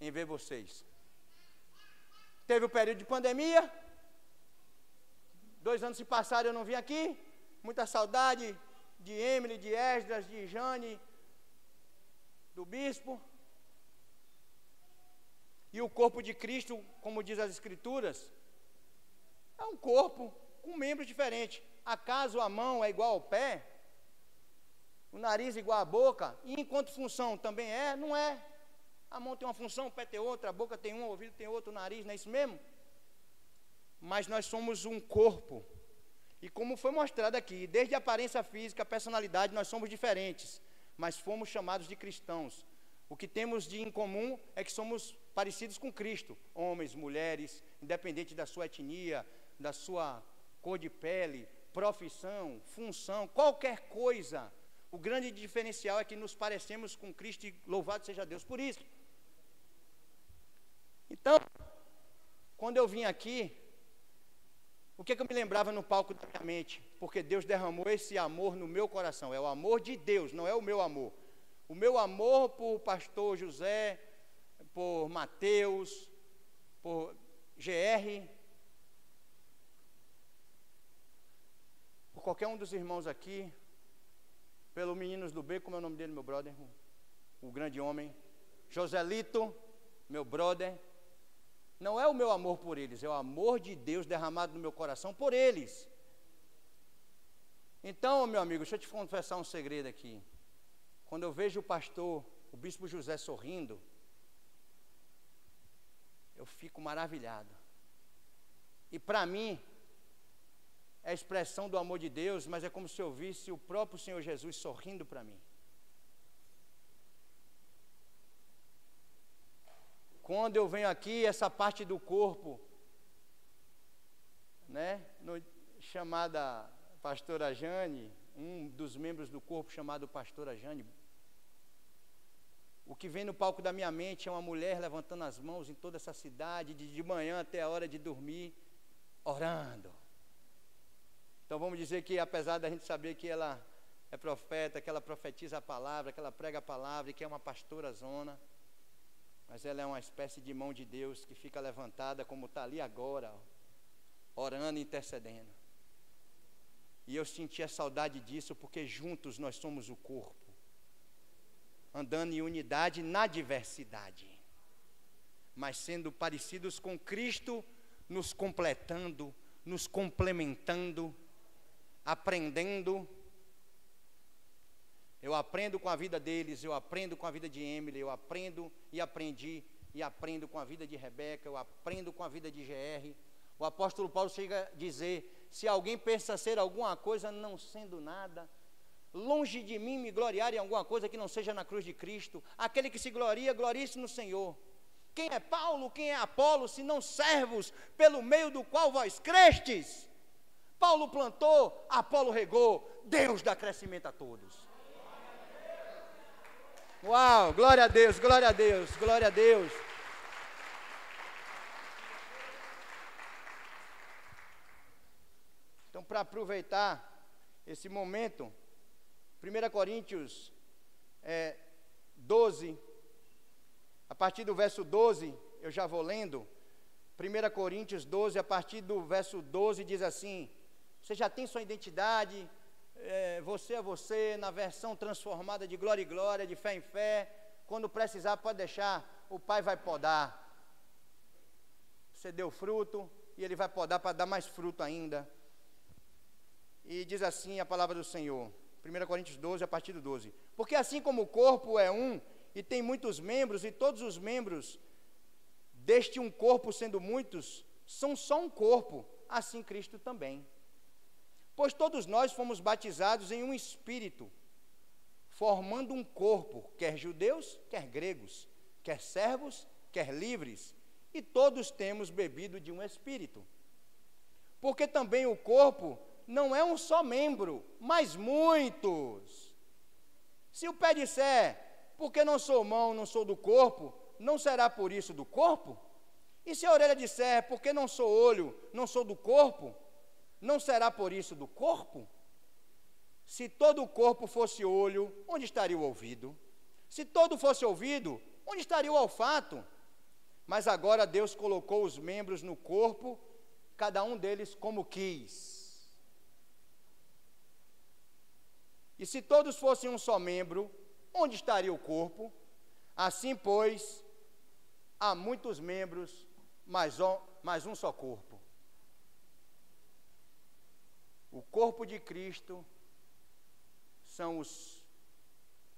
em ver vocês. Teve o período de pandemia. 2 anos se passaram, eu não vim aqui. Muita saudade de Emily, de Esdras, de Jane, do bispo. E o corpo de Cristo, como diz as Escrituras, é um corpo com membros diferentes. Acaso a mão é igual ao pé? O nariz igual à boca? E enquanto função também é? Não é. A mão tem uma função, o pé tem outra, a boca tem uma, o ouvido tem outro, o nariz, não é isso mesmo? mas nós somos um corpo. E como foi mostrado aqui, desde a aparência física, a personalidade, nós somos diferentes, mas fomos chamados de cristãos. O que temos de em comum é que somos parecidos com Cristo, homens, mulheres, independente da sua etnia, da sua cor de pele, profissão, função, qualquer coisa. O grande diferencial é que nos parecemos com Cristo e louvado seja Deus por isso. Então, quando eu vim aqui, o que eu me lembrava no palco da minha mente? Porque Deus derramou esse amor no meu coração. É o amor de Deus, não é o meu amor. O meu amor por pastor José, por Mateus, por GR, por qualquer um dos irmãos aqui, pelo Meninos do B, como é o nome dele, meu brother, o grande homem, Joselito, meu brother. Não é o meu amor por eles, é o amor de Deus derramado no meu coração por eles. Então, meu amigo, deixa eu te confessar um segredo aqui. Quando eu vejo o pastor, o bispo José sorrindo, eu fico maravilhado. E para mim, é a expressão do amor de Deus, mas é como se eu visse o próprio Senhor Jesus sorrindo para mim. Quando eu venho aqui, essa parte do corpo, né, chamada pastora Jane, um dos membros do corpo chamado pastora Jane, o que vem no palco da minha mente é uma mulher levantando as mãos em toda essa cidade, de manhã até a hora de dormir, orando. Então vamos dizer que apesar da gente saber que ela é profeta, que ela profetiza a palavra, que ela prega a palavra e que é uma pastora zona, mas ela é uma espécie de mão de Deus que fica levantada como está ali agora, ó, orando e intercedendo. E eu senti a saudade disso porque juntos nós somos o corpo, andando em unidade na diversidade, mas sendo parecidos com Cristo, nos completando, nos complementando, aprendendo. Eu aprendo com a vida deles, eu aprendo com a vida de Emily, eu aprendo e aprendi, e aprendo com a vida de Rebeca, eu aprendo com a vida de GR. O apóstolo Paulo chega a dizer, se alguém pensa ser alguma coisa não sendo nada, longe de mim me gloriar em alguma coisa que não seja na cruz de Cristo. Aquele que se gloria, glorie-se no Senhor. Quem é Paulo, quem é Apolo, senão servos pelo meio do qual vós crestes? Paulo plantou, Apolo regou, Deus dá crescimento a todos. Uau, glória a Deus, glória a Deus, glória a Deus. Então, para aproveitar esse momento, 1 Coríntios 12, a partir do verso 12, eu já vou lendo. 1 Coríntios 12, a partir do verso 12, diz assim: você já tem sua identidade, você é você, na versão transformada de glória em glória, de fé em fé. Quando precisar, pode deixar, o Pai vai podar. Você deu fruto, e Ele vai podar para dar mais fruto ainda. E diz assim a palavra do Senhor, 1 Coríntios 12, a partir do 12. Porque assim como o corpo é um, e tem muitos membros, e todos os membros deste um corpo, sendo muitos, são só um corpo, assim Cristo também. Pois todos nós fomos batizados em um espírito, formando um corpo, quer judeus, quer gregos, quer servos, quer livres, e todos temos bebido de um espírito. Porque também o corpo não é um só membro, mas muitos. Se o pé disser, porque não sou mão, não sou do corpo, não será por isso do corpo? E se a orelha disser, porque não sou olho, não sou do corpo, não será por isso do corpo? Se todo o corpo fosse olho, onde estaria o ouvido? Se todo fosse ouvido, onde estaria o olfato? Mas agora Deus colocou os membros no corpo, cada um deles como quis. E se todos fossem um só membro, onde estaria o corpo? Assim, pois, há muitos membros, mas um só corpo. O corpo de Cristo são os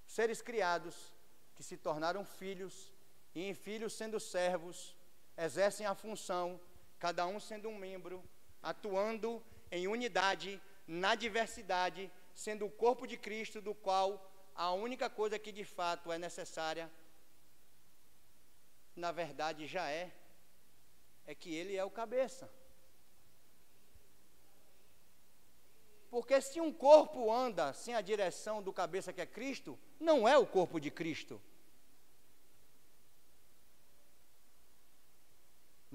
seres criados que se tornaram filhos, e em filhos sendo servos, exercem a função, cada um sendo um membro, atuando em unidade, na diversidade, sendo o corpo de Cristo, do qual a única coisa que de fato é necessária, na verdade já é que ele é o cabeça. Porque se um corpo anda sem a direção do cabeça que é Cristo, não é o corpo de Cristo.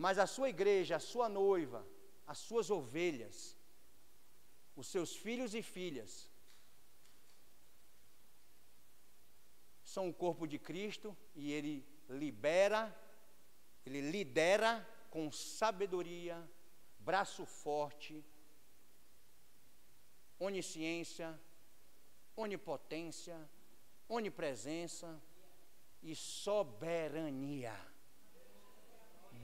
Mas a sua igreja, a sua noiva, as suas ovelhas, os seus filhos e filhas, são o corpo de Cristo e ele lidera com sabedoria, braço forte, onisciência, onipotência, onipresença e soberania.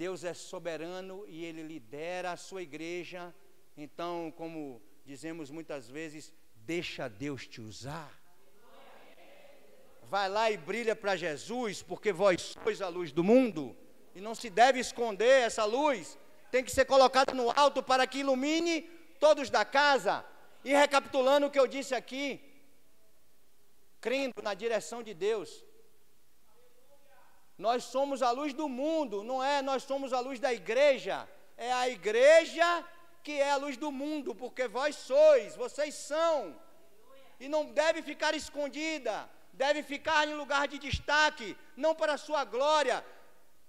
Deus é soberano e ele lidera a sua igreja. Então, como dizemos muitas vezes, deixa Deus te usar. Vai lá e brilha para Jesus, porque vós sois a luz do mundo, e não se deve esconder essa luz, tem que ser colocada no alto para que ilumine todos da casa. E recapitulando o que eu disse aqui, crendo na direção de Deus, nós somos a luz do mundo, não é? Nós somos a luz da igreja, é a igreja que é a luz do mundo, porque vocês são, e não deve ficar escondida, deve ficar em lugar de destaque, não para a sua glória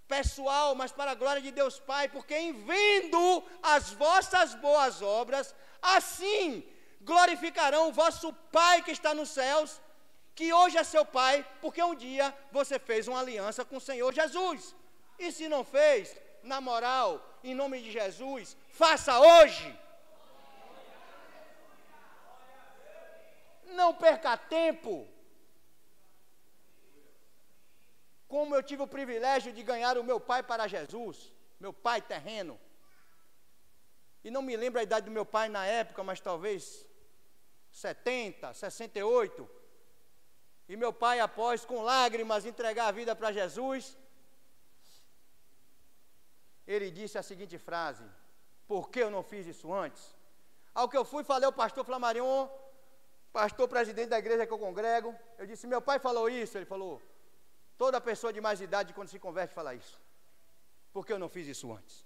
pessoal, mas para a glória de Deus Pai, porque em vendo as vossas boas obras, assim glorificarão o vosso Pai que está nos céus, que hoje é seu Pai, porque um dia você fez uma aliança com o Senhor Jesus. E se não fez, na moral, em nome de Jesus, faça hoje. Não perca tempo. Como eu tive o privilégio de ganhar o meu pai para Jesus, meu pai terreno. E não me lembro a idade do meu pai na época, mas talvez 70, 68. E meu pai, após com lágrimas entregar a vida para Jesus, ele disse a seguinte frase: por que eu não fiz isso antes? Ao que eu fui, falei ao pastor Flamarion, pastor presidente da igreja que eu congrego, eu disse: meu pai falou isso. Ele falou: toda pessoa de mais idade, quando se converte, fala isso. Por que eu não fiz isso antes?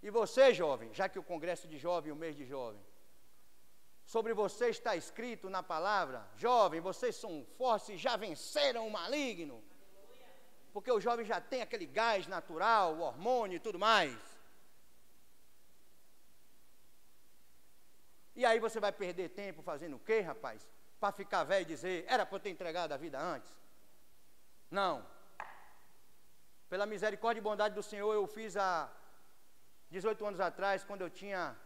E você, jovem, já que o congresso de jovem, o mês de jovem, sobre você está escrito na palavra: jovem, vocês são fortes e já venceram o maligno. Porque o jovem já tem aquele gás natural, o hormônio e tudo mais. E aí você vai perder tempo fazendo o quê, rapaz? Para ficar velho e dizer: era para eu ter entregado a vida antes? Não. Pela misericórdia e bondade do Senhor, eu fiz há 18 anos atrás, quando eu tinha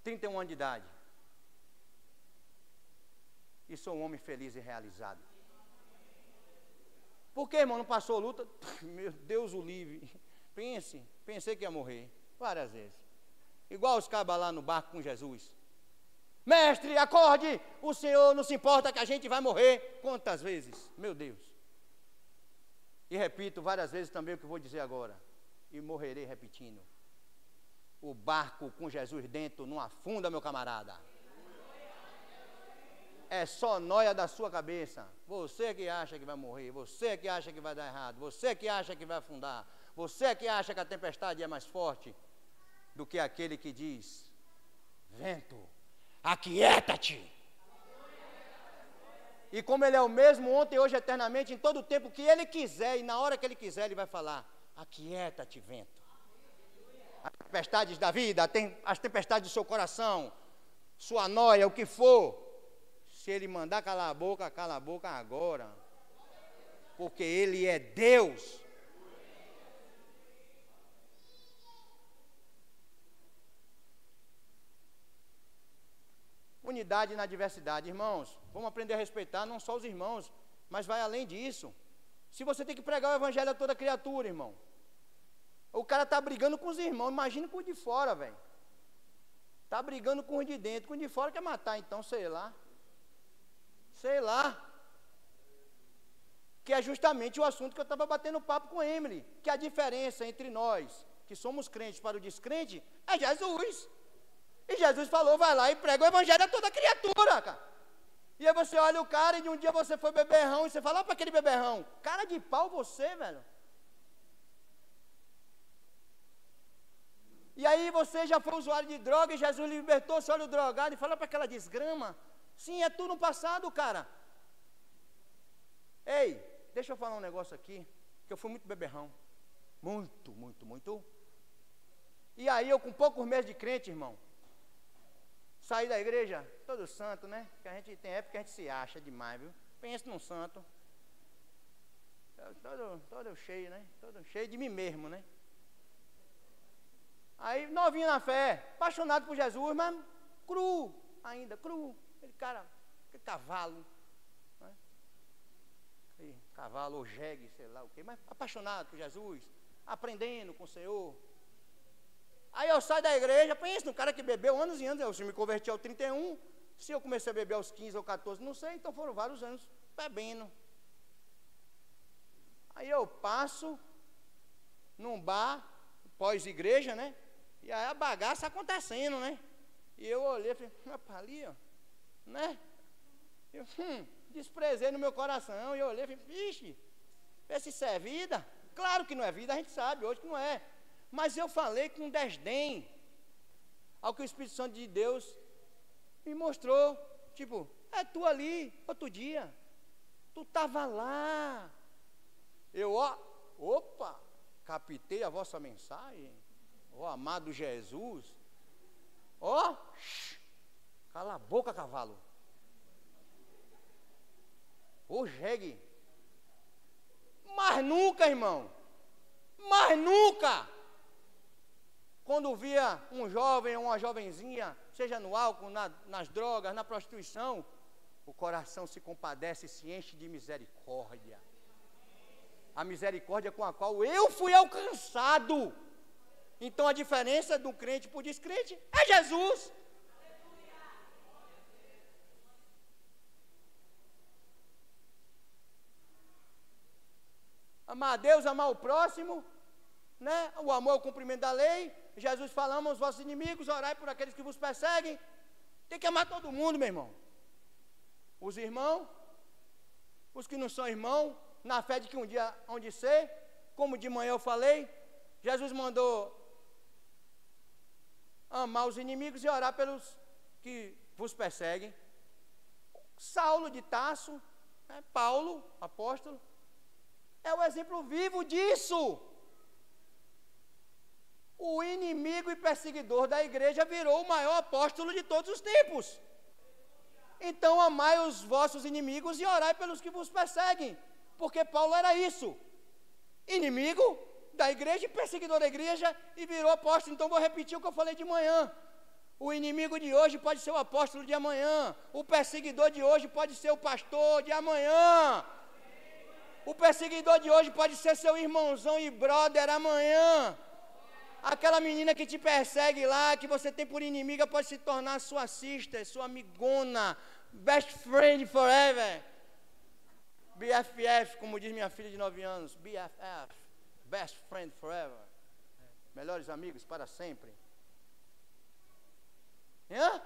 31 anos de idade. E sou um homem feliz e realizado. Por que, irmão, não passou luta? Meu Deus o livre. Pensei que ia morrer várias vezes. Igual os cabas lá no barco com Jesus. Mestre, acorde, o Senhor não se importa que a gente vai morrer. Quantas vezes? Meu Deus. E repito várias vezes também o que vou dizer agora. E morrerei repetindo. O barco com Jesus dentro não afunda, meu camarada. É só nóia da sua cabeça. Você que acha que vai morrer, você que acha que vai dar errado, você que acha que vai afundar, você que acha que a tempestade é mais forte do que aquele que diz: vento, aquieta-te. E como ele é o mesmo ontem, hoje, eternamente, em todo o tempo que ele quiser e na hora que ele quiser, ele vai falar: aquieta-te, vento. As tempestades da vida, as tempestades do seu coração, sua nóia, o que for. Se ele mandar calar a boca, cala a boca agora. Porque ele é Deus. Unidade na diversidade, irmãos. Vamos aprender a respeitar não só os irmãos, mas vai além disso. Se você tem que pregar o evangelho a toda criatura, irmão. O cara está brigando com os irmãos, imagina com os de fora, velho. Está brigando com os de dentro, com os de fora quer matar, então, sei lá. Sei lá. Que é justamente o assunto que eu estava batendo papo com Emily, que a diferença entre nós, que somos crentes, para o descrente, é Jesus. E Jesus falou, vai lá e prega o evangelho a toda criatura, cara. E aí você olha o cara e de um dia você foi beberrão e você fala, para aquele beberrão, cara de pau você, velho. E aí você já foi usuário de droga e Jesus lhe libertou, você olha o drogado e fala para aquela desgrama. Sim, é tudo no passado, cara. Ei, deixa eu falar um negócio aqui, que eu fui muito beberrão. Muito, muito, muito. E aí eu com poucos meses de crente, irmão, saí da igreja, todo santo, né? Que a gente tem época que a gente se acha demais, viu? Pensa num santo. Todo cheio, né? Todo cheio de mim mesmo, né? Aí, novinho na fé, apaixonado por Jesus, mas cru, ainda, cru. Aquele cara, aquele cavalo, né? Aquele cavalo ou jegue, sei lá o quê, mas apaixonado por Jesus, aprendendo com o Senhor. Aí eu saio da igreja, penso no cara que bebeu anos e anos, eu me converti aos 31, se eu comecei a beber aos 15 ou 14, não sei, então foram vários anos bebendo. Aí eu passo num bar, pós-igreja, né? E aí a bagaça acontecendo, né? E eu olhei e falei, rapaz, ali, ó, né? Eu desprezei no meu coração, e eu olhei e falei, vixe, vê se isso é vida. Claro que não é vida, a gente sabe hoje que não é. Mas eu falei com desdém ao que o Espírito Santo de Deus me mostrou. Tipo, é tu ali, outro dia. Tu estava lá. Eu, opa, captei a vossa mensagem. Ó, amado Jesus. Ó, cala a boca, cavalo. Ô, jegue. Mas nunca, irmão. Mas nunca. Quando via um jovem ou uma jovenzinha, seja no álcool, nas drogas, na prostituição, o coração se compadece e se enche de misericórdia. A misericórdia com a qual eu fui alcançado. Então a diferença do crente para o descrente é Jesus. Amar a Deus, amar o próximo, né? O amor é o cumprimento da lei. Jesus fala, ama os vossos inimigos, orai por aqueles que vos perseguem. Tem que amar todo mundo, meu irmão. Os irmãos, os que não são irmãos, na fé de que um dia hão de ser, como de manhã eu falei, Jesus mandou amar os inimigos e orar pelos que vos perseguem. Saulo de Tarso, né? Paulo, apóstolo, é o exemplo vivo disso. O inimigo e perseguidor da igreja virou o maior apóstolo de todos os tempos. Então amai os vossos inimigos e orai pelos que vos perseguem, porque Paulo era isso, inimigo da igreja e perseguidor da igreja, e virou apóstolo. Então vou repetir o que eu falei de manhã. O inimigo de hoje pode ser o apóstolo de amanhã, o perseguidor de hoje pode ser o pastor de amanhã, o perseguidor de hoje pode ser seu irmãozão e brother amanhã. Aquela menina que te persegue lá, que você tem por inimiga, pode se tornar sua sister, sua amigona, best friend forever. BFF, como diz minha filha de 9 anos, BFF, best friend forever. Melhores amigos para sempre. Hã?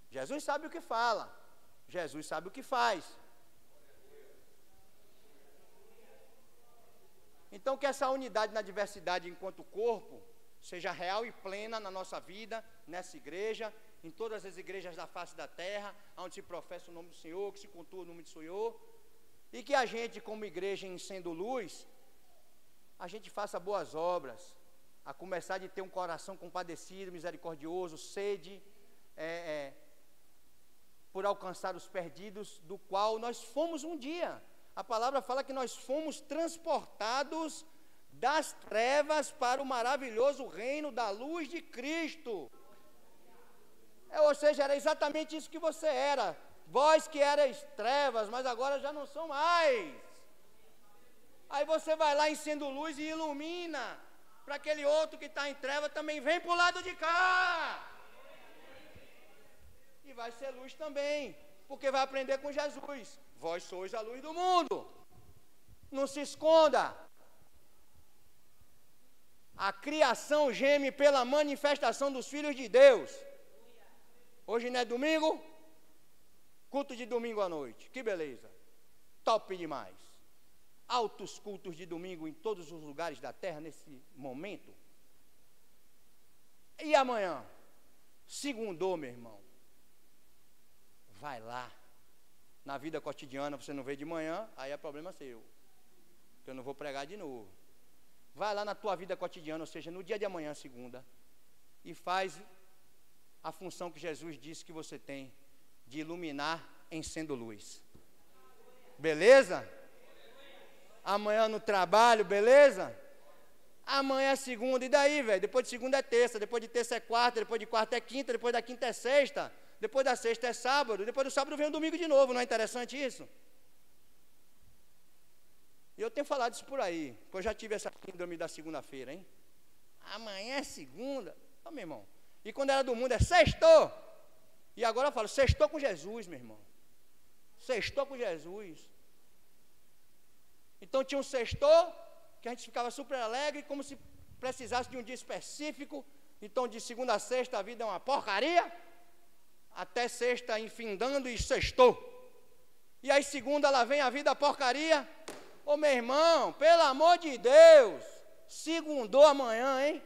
Jesus sabe o que fala, Jesus sabe o que faz. Então que essa unidade na diversidade enquanto corpo seja real e plena na nossa vida, nessa igreja, em todas as igrejas da face da terra, onde se professa o nome do Senhor, que se cultua o nome do Senhor, e que a gente como igreja em sendo luz, a gente faça boas obras, a começar de ter um coração compadecido, misericordioso, sede, por alcançar os perdidos, do qual nós fomos um dia. A palavra fala que nós fomos transportados das trevas para o maravilhoso reino da luz de Cristo. Ou seja, era exatamente isso que você era. Vós que erais trevas, mas agora já não são mais. Aí você vai lá em sendo luz e ilumina, para aquele outro que está em treva também vem para o lado de cá. E vai ser luz também. porque vai aprender com Jesus. Vós sois a luz do mundo. Não se esconda. A criação geme pela manifestação dos filhos de Deus. Hoje não é domingo? Culto de domingo à noite. Que beleza. Top demais. Altos cultos de domingo em todos os lugares da terra nesse momento. E amanhã? Segundou, meu irmão. Vai lá. Na vida cotidiana você não vê de manhã, aí é problema seu. Que eu não vou pregar de novo. Vai lá na tua vida cotidiana, ou seja, no dia de amanhã, segunda, e faz a função que Jesus disse que você tem, de iluminar em sendo luz. Beleza? Amanhã no trabalho, beleza? Amanhã é segunda, e daí, velho? Depois de segunda é terça, depois de terça é quarta, depois de quarta é quinta, depois da quinta é sexta, depois da sexta é sábado, depois do sábado vem o domingo de novo, não é interessante isso? E eu tenho falado isso por aí, porque eu já tive essa síndrome da segunda-feira, hein? Amanhã é segunda. Ô, meu irmão, e quando era do mundo é sextou. E agora eu falo, sextou com Jesus, meu irmão. Sextou com Jesus. Então tinha um sextou, que a gente ficava super alegre, como se precisasse de um dia específico. Então de segunda a sexta a vida é uma porcaria, até sexta enfindando e sextou. E aí segunda lá vem a vida porcaria. Ô meu irmão, pelo amor de Deus, segundou amanhã, hein?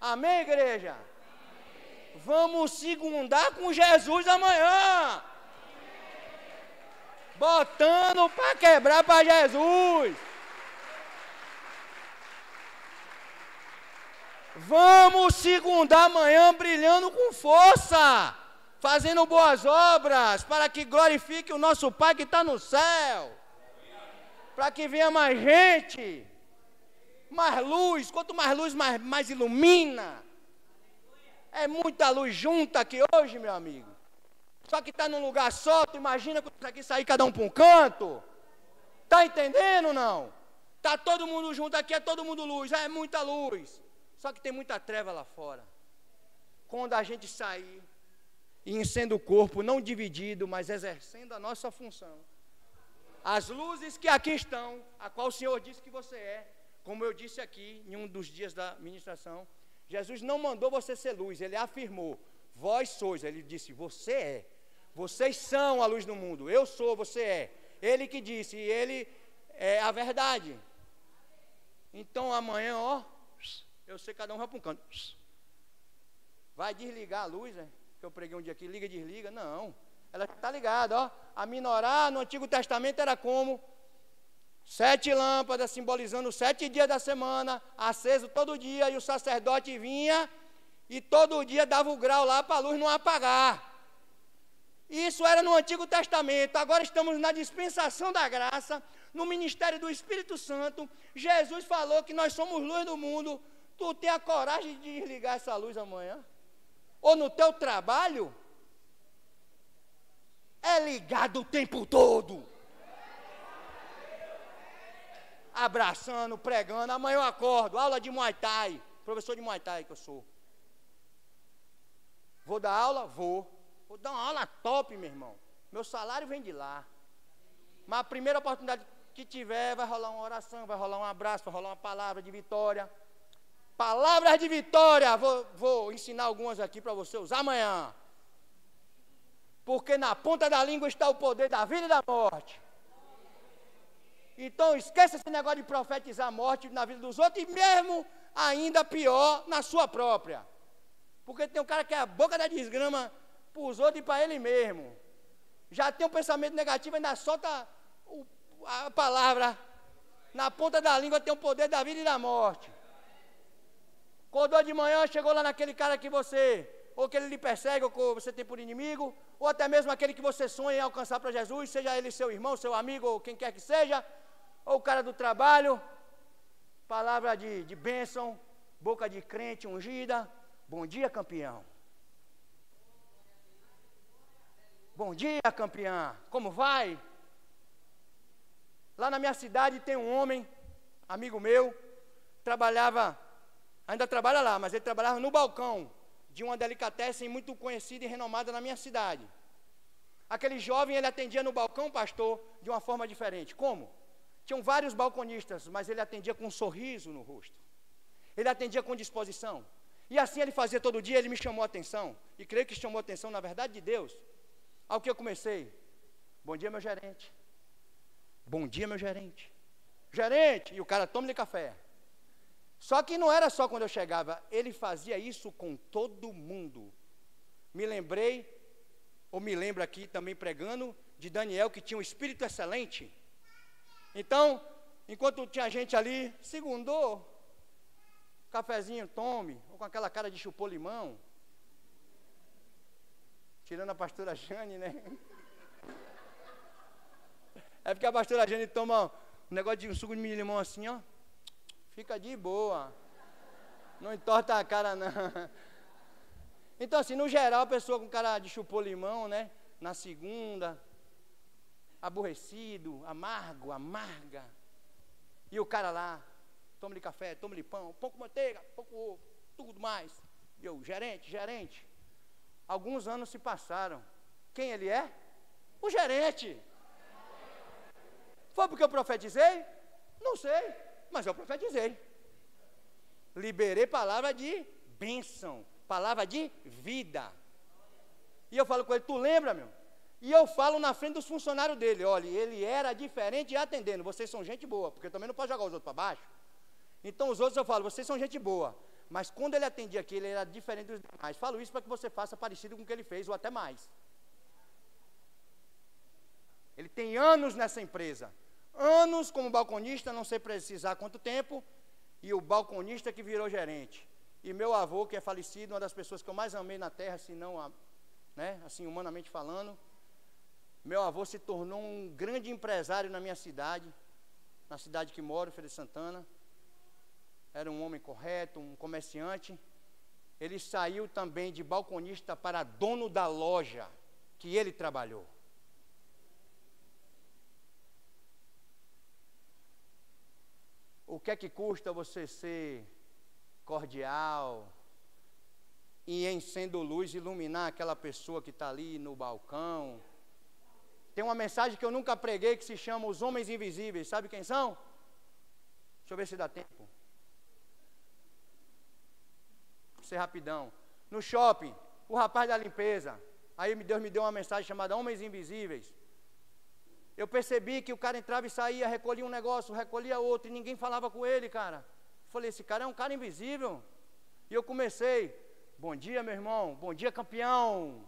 Amém, igreja? Amém. Vamos segundar com Jesus amanhã. Botando para quebrar para Jesus. Vamos segundar amanhã brilhando com força, fazendo boas obras, para que glorifique o nosso Pai que está no céu. Para que venha mais gente, mais luz. Quanto mais luz, mais ilumina. É muita luz junta aqui hoje, meu amigo. Só que está num lugar só. Tu imagina quando isso aqui sair cada um para um canto. Está entendendo ou não? Está todo mundo junto aqui, é todo mundo luz. É muita luz. Só que tem muita treva lá fora. Quando a gente sair e sendo o corpo não dividido, mas exercendo a nossa função, as luzes que aqui estão, a qual o Senhor disse que você é, como eu disse aqui em um dos dias da ministração, Jesus não mandou você ser luz, Ele afirmou, vós sois, Ele disse, você é, vocês são a luz do mundo, eu sou, você é, Ele que disse, e Ele é a verdade. Então amanhã, ó, eu sei, cada um vai para um canto, vai desligar a luz, né? Que eu preguei um dia aqui, liga e desliga, não. Ela está ligada, ó. A menorá no Antigo Testamento era como 7 lâmpadas, simbolizando 7 dias da semana, aceso todo dia, e o sacerdote vinha e todo dia dava o grau lá para a luz não apagar. Isso era no Antigo Testamento. Agora estamos na dispensação da graça, no ministério do Espírito Santo. Jesus falou que nós somos luz do mundo. Tu tem a coragem de desligar essa luz amanhã? Ou no teu trabalho? É ligado o tempo todo. Abraçando, pregando. Amanhã eu acordo, aula de Muay Thai. Professor de Muay Thai que eu sou. Vou dar aula? Vou. Vou dar uma aula top, meu irmão. Meu salário vem de lá. Mas a primeira oportunidade que tiver, vai rolar uma oração, vai rolar um abraço, vai rolar uma palavra de vitória. Palavras de vitória. Vou ensinar algumas aqui para você usar amanhã. Porque na ponta da língua está o poder da vida e da morte. Então esqueça esse negócio de profetizar a morte na vida dos outros, e mesmo ainda pior na sua própria. Porque tem um cara que é a boca da desgrama para os outros e para ele mesmo. Já tem um pensamento negativo, ainda solta a palavra. Na ponta da língua tem o poder da vida e da morte. Acordou de manhã, chegou lá naquele cara que você, ou que ele lhe persegue, ou que você tem por inimigo, ou até mesmo aquele que você sonha em alcançar para Jesus, seja ele seu irmão, seu amigo, ou quem quer que seja, ou o cara do trabalho, palavra de bênção, boca de crente ungida, bom dia, campeão. Bom dia, campeã, como vai? Lá na minha cidade tem um homem, amigo meu, trabalhava, ainda trabalha lá, mas ele trabalhava no balcão de uma delicatessen muito conhecida e renomada na minha cidade. Aquele jovem, ele atendia no balcão, pastor, de uma forma diferente. Como? Tinham vários balconistas, mas ele atendia com um sorriso no rosto. Ele atendia com disposição. E assim ele fazia todo dia, ele me chamou a atenção. E creio que chamou a atenção, na verdade, de Deus. Ao que eu comecei: bom dia, meu gerente. Bom dia, meu gerente. Gerente! E o cara, toma-lhe café. Só que não era só quando eu chegava, ele fazia isso com todo mundo. Me lembrei, ou me lembro aqui também pregando, de Daniel, que tinha um espírito excelente. Então, enquanto tinha gente ali, segundou, cafezinho, tome, ou com aquela cara de chupou limão, tirando a pastora Jane, né? É porque a pastora Jane toma um negócio de um suco de limão assim, ó, fica de boa, não entorta a cara não. Então assim, no geral, a pessoa com cara de chupou limão, né? Na segunda, aborrecido, amargo, amarga. E o cara lá, toma-lhe café, toma-lhe pão, pouco manteiga, pouco ovo, tudo mais. E eu, gerente. Alguns anos se passaram. Quem ele é? O gerente. Foi porque eu profetizei? Não sei, mas eu profetizei. Liberei palavra de bênção, palavra de vida. E eu falo com ele, tu lembra, meu? E eu falo na frente dos funcionários dele, olha, ele era diferente atendendo, vocês são gente boa, porque eu também não posso jogar os outros para baixo. Então os outros eu falo, vocês são gente boa, mas quando ele atendia aqui, ele era diferente dos demais. Falo isso para que você faça parecido com o que ele fez, ou até mais. Ele tem anos nessa empresa, anos como balconista, não sei precisar quanto tempo, e o balconista que virou gerente. E meu avô, que é falecido, uma das pessoas que eu mais amei na terra, se não, né, assim, humanamente falando, meu avô se tornou um grande empresário na minha cidade, na cidade que moro, Feira de Santana. Era um homem correto, um comerciante. Ele saiu também de balconista para dono da loja que ele trabalhou. O que é que custa você ser cordial e, em sendo luz, iluminar aquela pessoa que está ali no balcão? Tem uma mensagem que eu nunca preguei que se chama Os Homens Invisíveis. Sabe quem são? Deixa eu ver se dá tempo. Vou ser rapidão. No shopping, o rapaz da limpeza. Aí Deus me deu uma mensagem chamada Homens Invisíveis. Eu percebi que o cara entrava e saía, recolhia um negócio, recolhia outro, e ninguém falava com ele, cara. Falei, esse cara é um cara invisível. E eu comecei, bom dia, meu irmão, bom dia, campeão.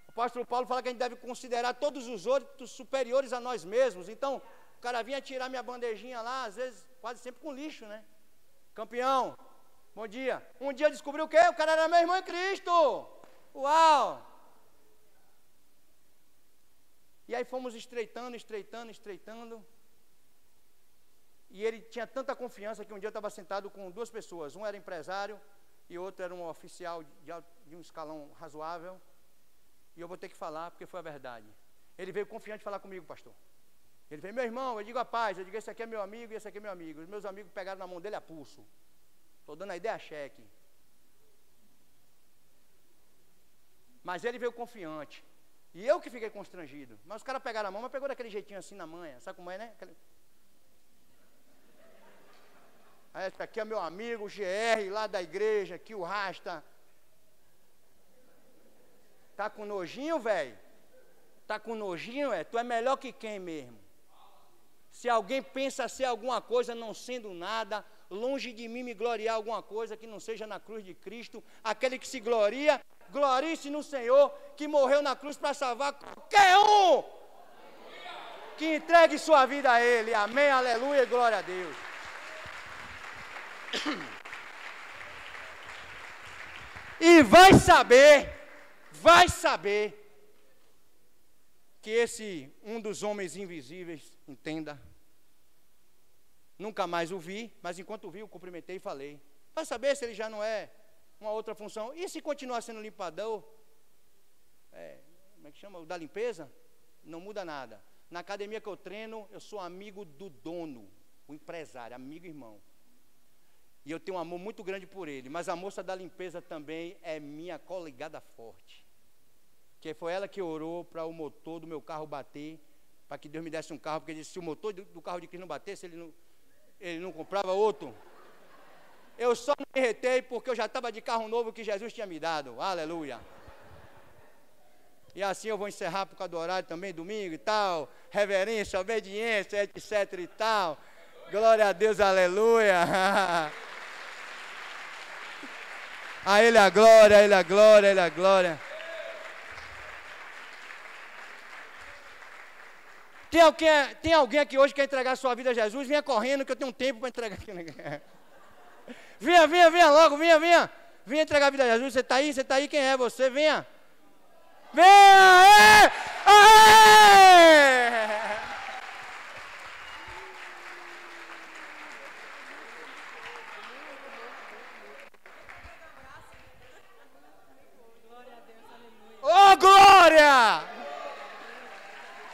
O apóstolo Paulo fala que a gente deve considerar todos os outros superiores a nós mesmos. Então, o cara vinha tirar minha bandejinha lá, às vezes, quase sempre com lixo, né? Campeão, bom dia. Um dia eu descobri o quê? O cara era meu irmão em Cristo. Uau! E aí fomos estreitando. E ele tinha tanta confiança que um dia eu estava sentado com duas pessoas. Um era empresário e outro era um oficial de um escalão razoável. E eu vou ter que falar porque foi a verdade. Ele veio confiante falar comigo, pastor. Ele veio, meu irmão, eu digo a paz, eu digo, esse aqui é meu amigo e esse aqui é meu amigo. Os meus amigos pegaram na mão dele a pulso. Estou dando a ideia a cheque. Mas ele veio confiante. E eu que fiquei constrangido. Mas os caras pegaram a mão, mas pegou daquele jeitinho assim na manha. Sabe como é, né? Esse aqui é meu amigo, o GR, lá da igreja, aqui o Rasta. Tá com nojinho, velho? Tá com nojinho, é? Tu é melhor que quem mesmo? Se alguém pensa ser alguma coisa não sendo nada, longe de mim me gloriar alguma coisa que não seja na cruz de Cristo. Aquele que se gloria, glorie-se no Senhor, que morreu na cruz para salvar qualquer um que entregue sua vida a Ele. Amém, aleluia e glória a Deus. E vai saber que esse um dos homens invisíveis, entenda, nunca mais o vi, mas enquanto o vi, eu cumprimentei e falei. Vai saber se ele já não é uma outra função. E se continuar sendo limpador, como é que chama? O da limpeza, não muda nada. Na academia que eu treino, eu sou amigo do dono, o empresário, amigo e irmão. E eu tenho um amor muito grande por ele. Mas a moça da limpeza também é minha coligada forte. Que foi ela que orou para o motor do meu carro bater, para que Deus me desse um carro, porque ele disse, se o motor do carro de Cristo não batesse, ele não comprava outro. Eu só não me retei porque eu já estava de carro novo que Jesus tinha me dado. Aleluia. E assim eu vou encerrar por causa do horário também, domingo e tal. Reverência, obediência, etc e tal. Glória a Deus, aleluia. A Ele a glória, a Ele a glória, a Ele a glória. Tem alguém aqui hoje que quer entregar sua vida a Jesus? Venha correndo que eu tenho um tempo para entregar aqui. Venha logo, venha. Venha entregar a vida a Jesus. Você está aí, quem é você? Venha. Venha! Aê! Oh, glória!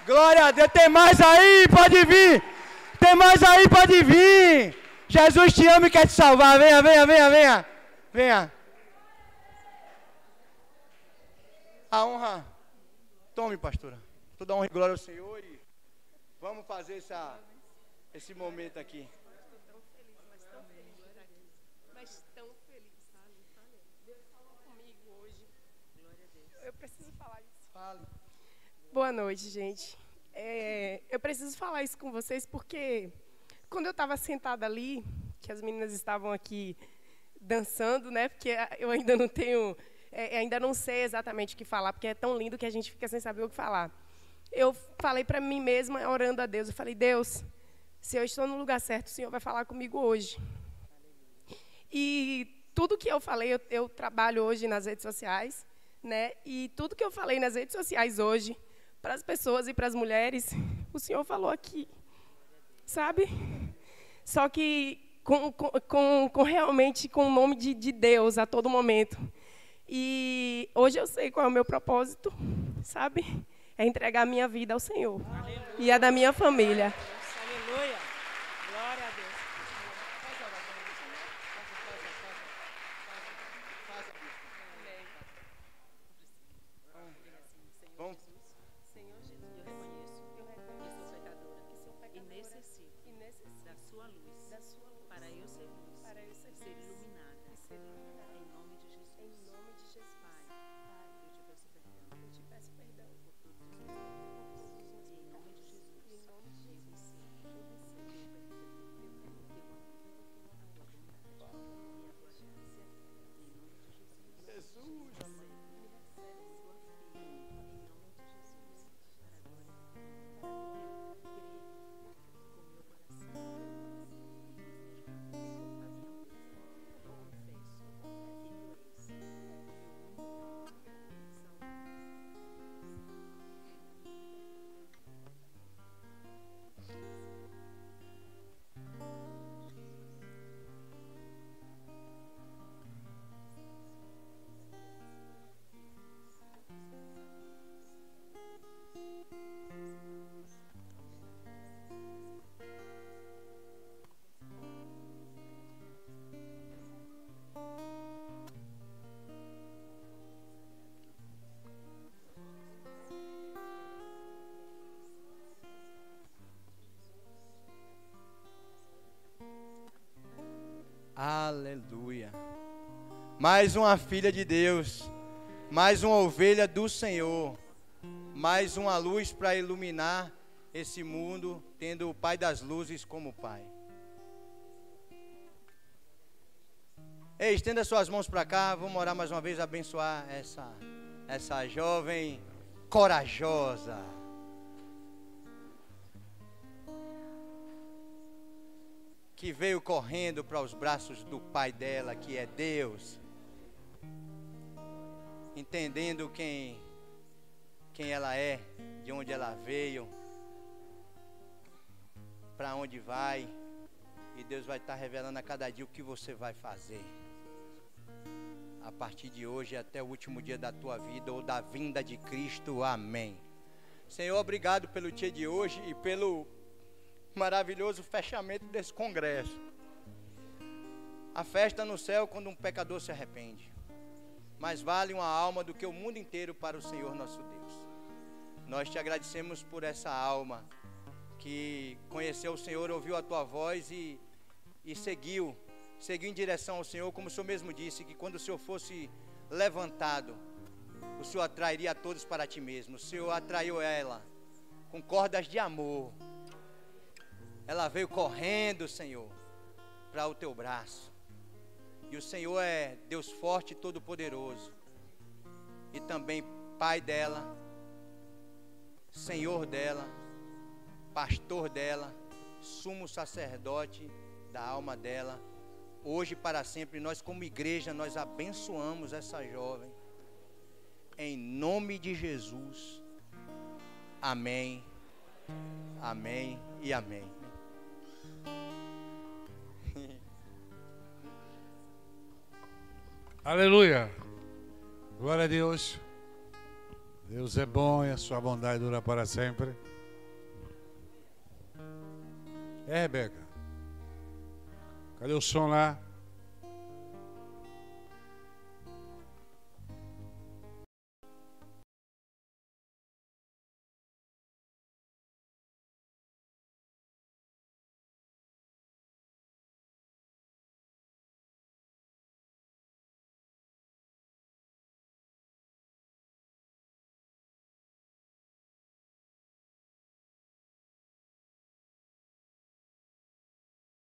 Glória a Deus. Tem mais aí, pode vir. Tem mais aí, pode vir. Jesus te ama e quer te salvar. Venha. A honra. Tome, pastora. Toda honra e glória ao Senhor. E vamos fazer esse momento aqui. Estou tão feliz, mas tão feliz. Deus falou comigo hoje. Glória a Deus. Eu preciso falar isso. Fale. Boa noite, gente. Eu preciso falar isso com vocês porque quando eu estava sentada ali, que as meninas estavam aqui dançando, né? Porque eu ainda não tenho, ainda não sei exatamente o que falar, porque é tão lindo que a gente fica sem saber o que falar. Eu falei para mim mesma, orando a Deus, eu falei, Deus, se eu estou no lugar certo, o Senhor vai falar comigo hoje. E tudo que eu falei, eu trabalho hoje nas redes sociais, né? E tudo que eu falei nas redes sociais hoje, para as pessoas e para as mulheres, o Senhor falou aqui, sabe? Só que realmente com o nome de Deus a todo momento. E hoje eu sei qual é o meu propósito, sabe? É entregar a minha vida ao Senhor. Aleluia. E a da minha família. Aleluia. Glória a Deus. Vamos. Senhor Jesus, eu reconheço que sou pecadora e necessito da sua luz para eu ser luz, ser iluminada. Em nome de Jesus. Pai, eu te peço perdão por todos os meus pecados. Em nome de Jesus. Eu venci. Aleluia. Mais uma filha de Deus, mais uma ovelha do Senhor, mais uma luz para iluminar esse mundo, tendo o Pai das luzes como Pai. Ei, estenda suas mãos para cá, vamos orar mais uma vez, abençoar essa jovem corajosa. Que veio correndo para os braços do Pai dela, que é Deus, entendendo quem ela é, de onde ela veio, para onde vai, e Deus vai estar revelando a cada dia o que você vai fazer, a partir de hoje até o último dia da tua vida, ou da vinda de Cristo, amém. Senhor, obrigado pelo dia de hoje e pelo maravilhoso fechamento desse congresso. A festa no céu quando um pecador se arrepende. mais vale uma alma do que o mundo inteiro para o Senhor nosso Deus. Nós te agradecemos por essa alma que conheceu o Senhor, ouviu a tua voz e seguiu em direção ao Senhor, como o Senhor mesmo disse, que quando o Senhor fosse levantado, o Senhor atrairia a todos para ti mesmo. O Senhor atraiu ela com cordas de amor. Ela veio correndo, Senhor, para o teu braço. E o Senhor é Deus forte e todo-poderoso. E também Pai dela, Senhor dela, pastor dela, sumo sacerdote da alma dela. Hoje e para sempre, nós como igreja, nós abençoamos essa jovem. Em nome de Jesus. Amém. Amém e amém. Aleluia. Glória a Deus. Deus é bom e a sua bondade dura para sempre. Rebeca? Cadê o som lá?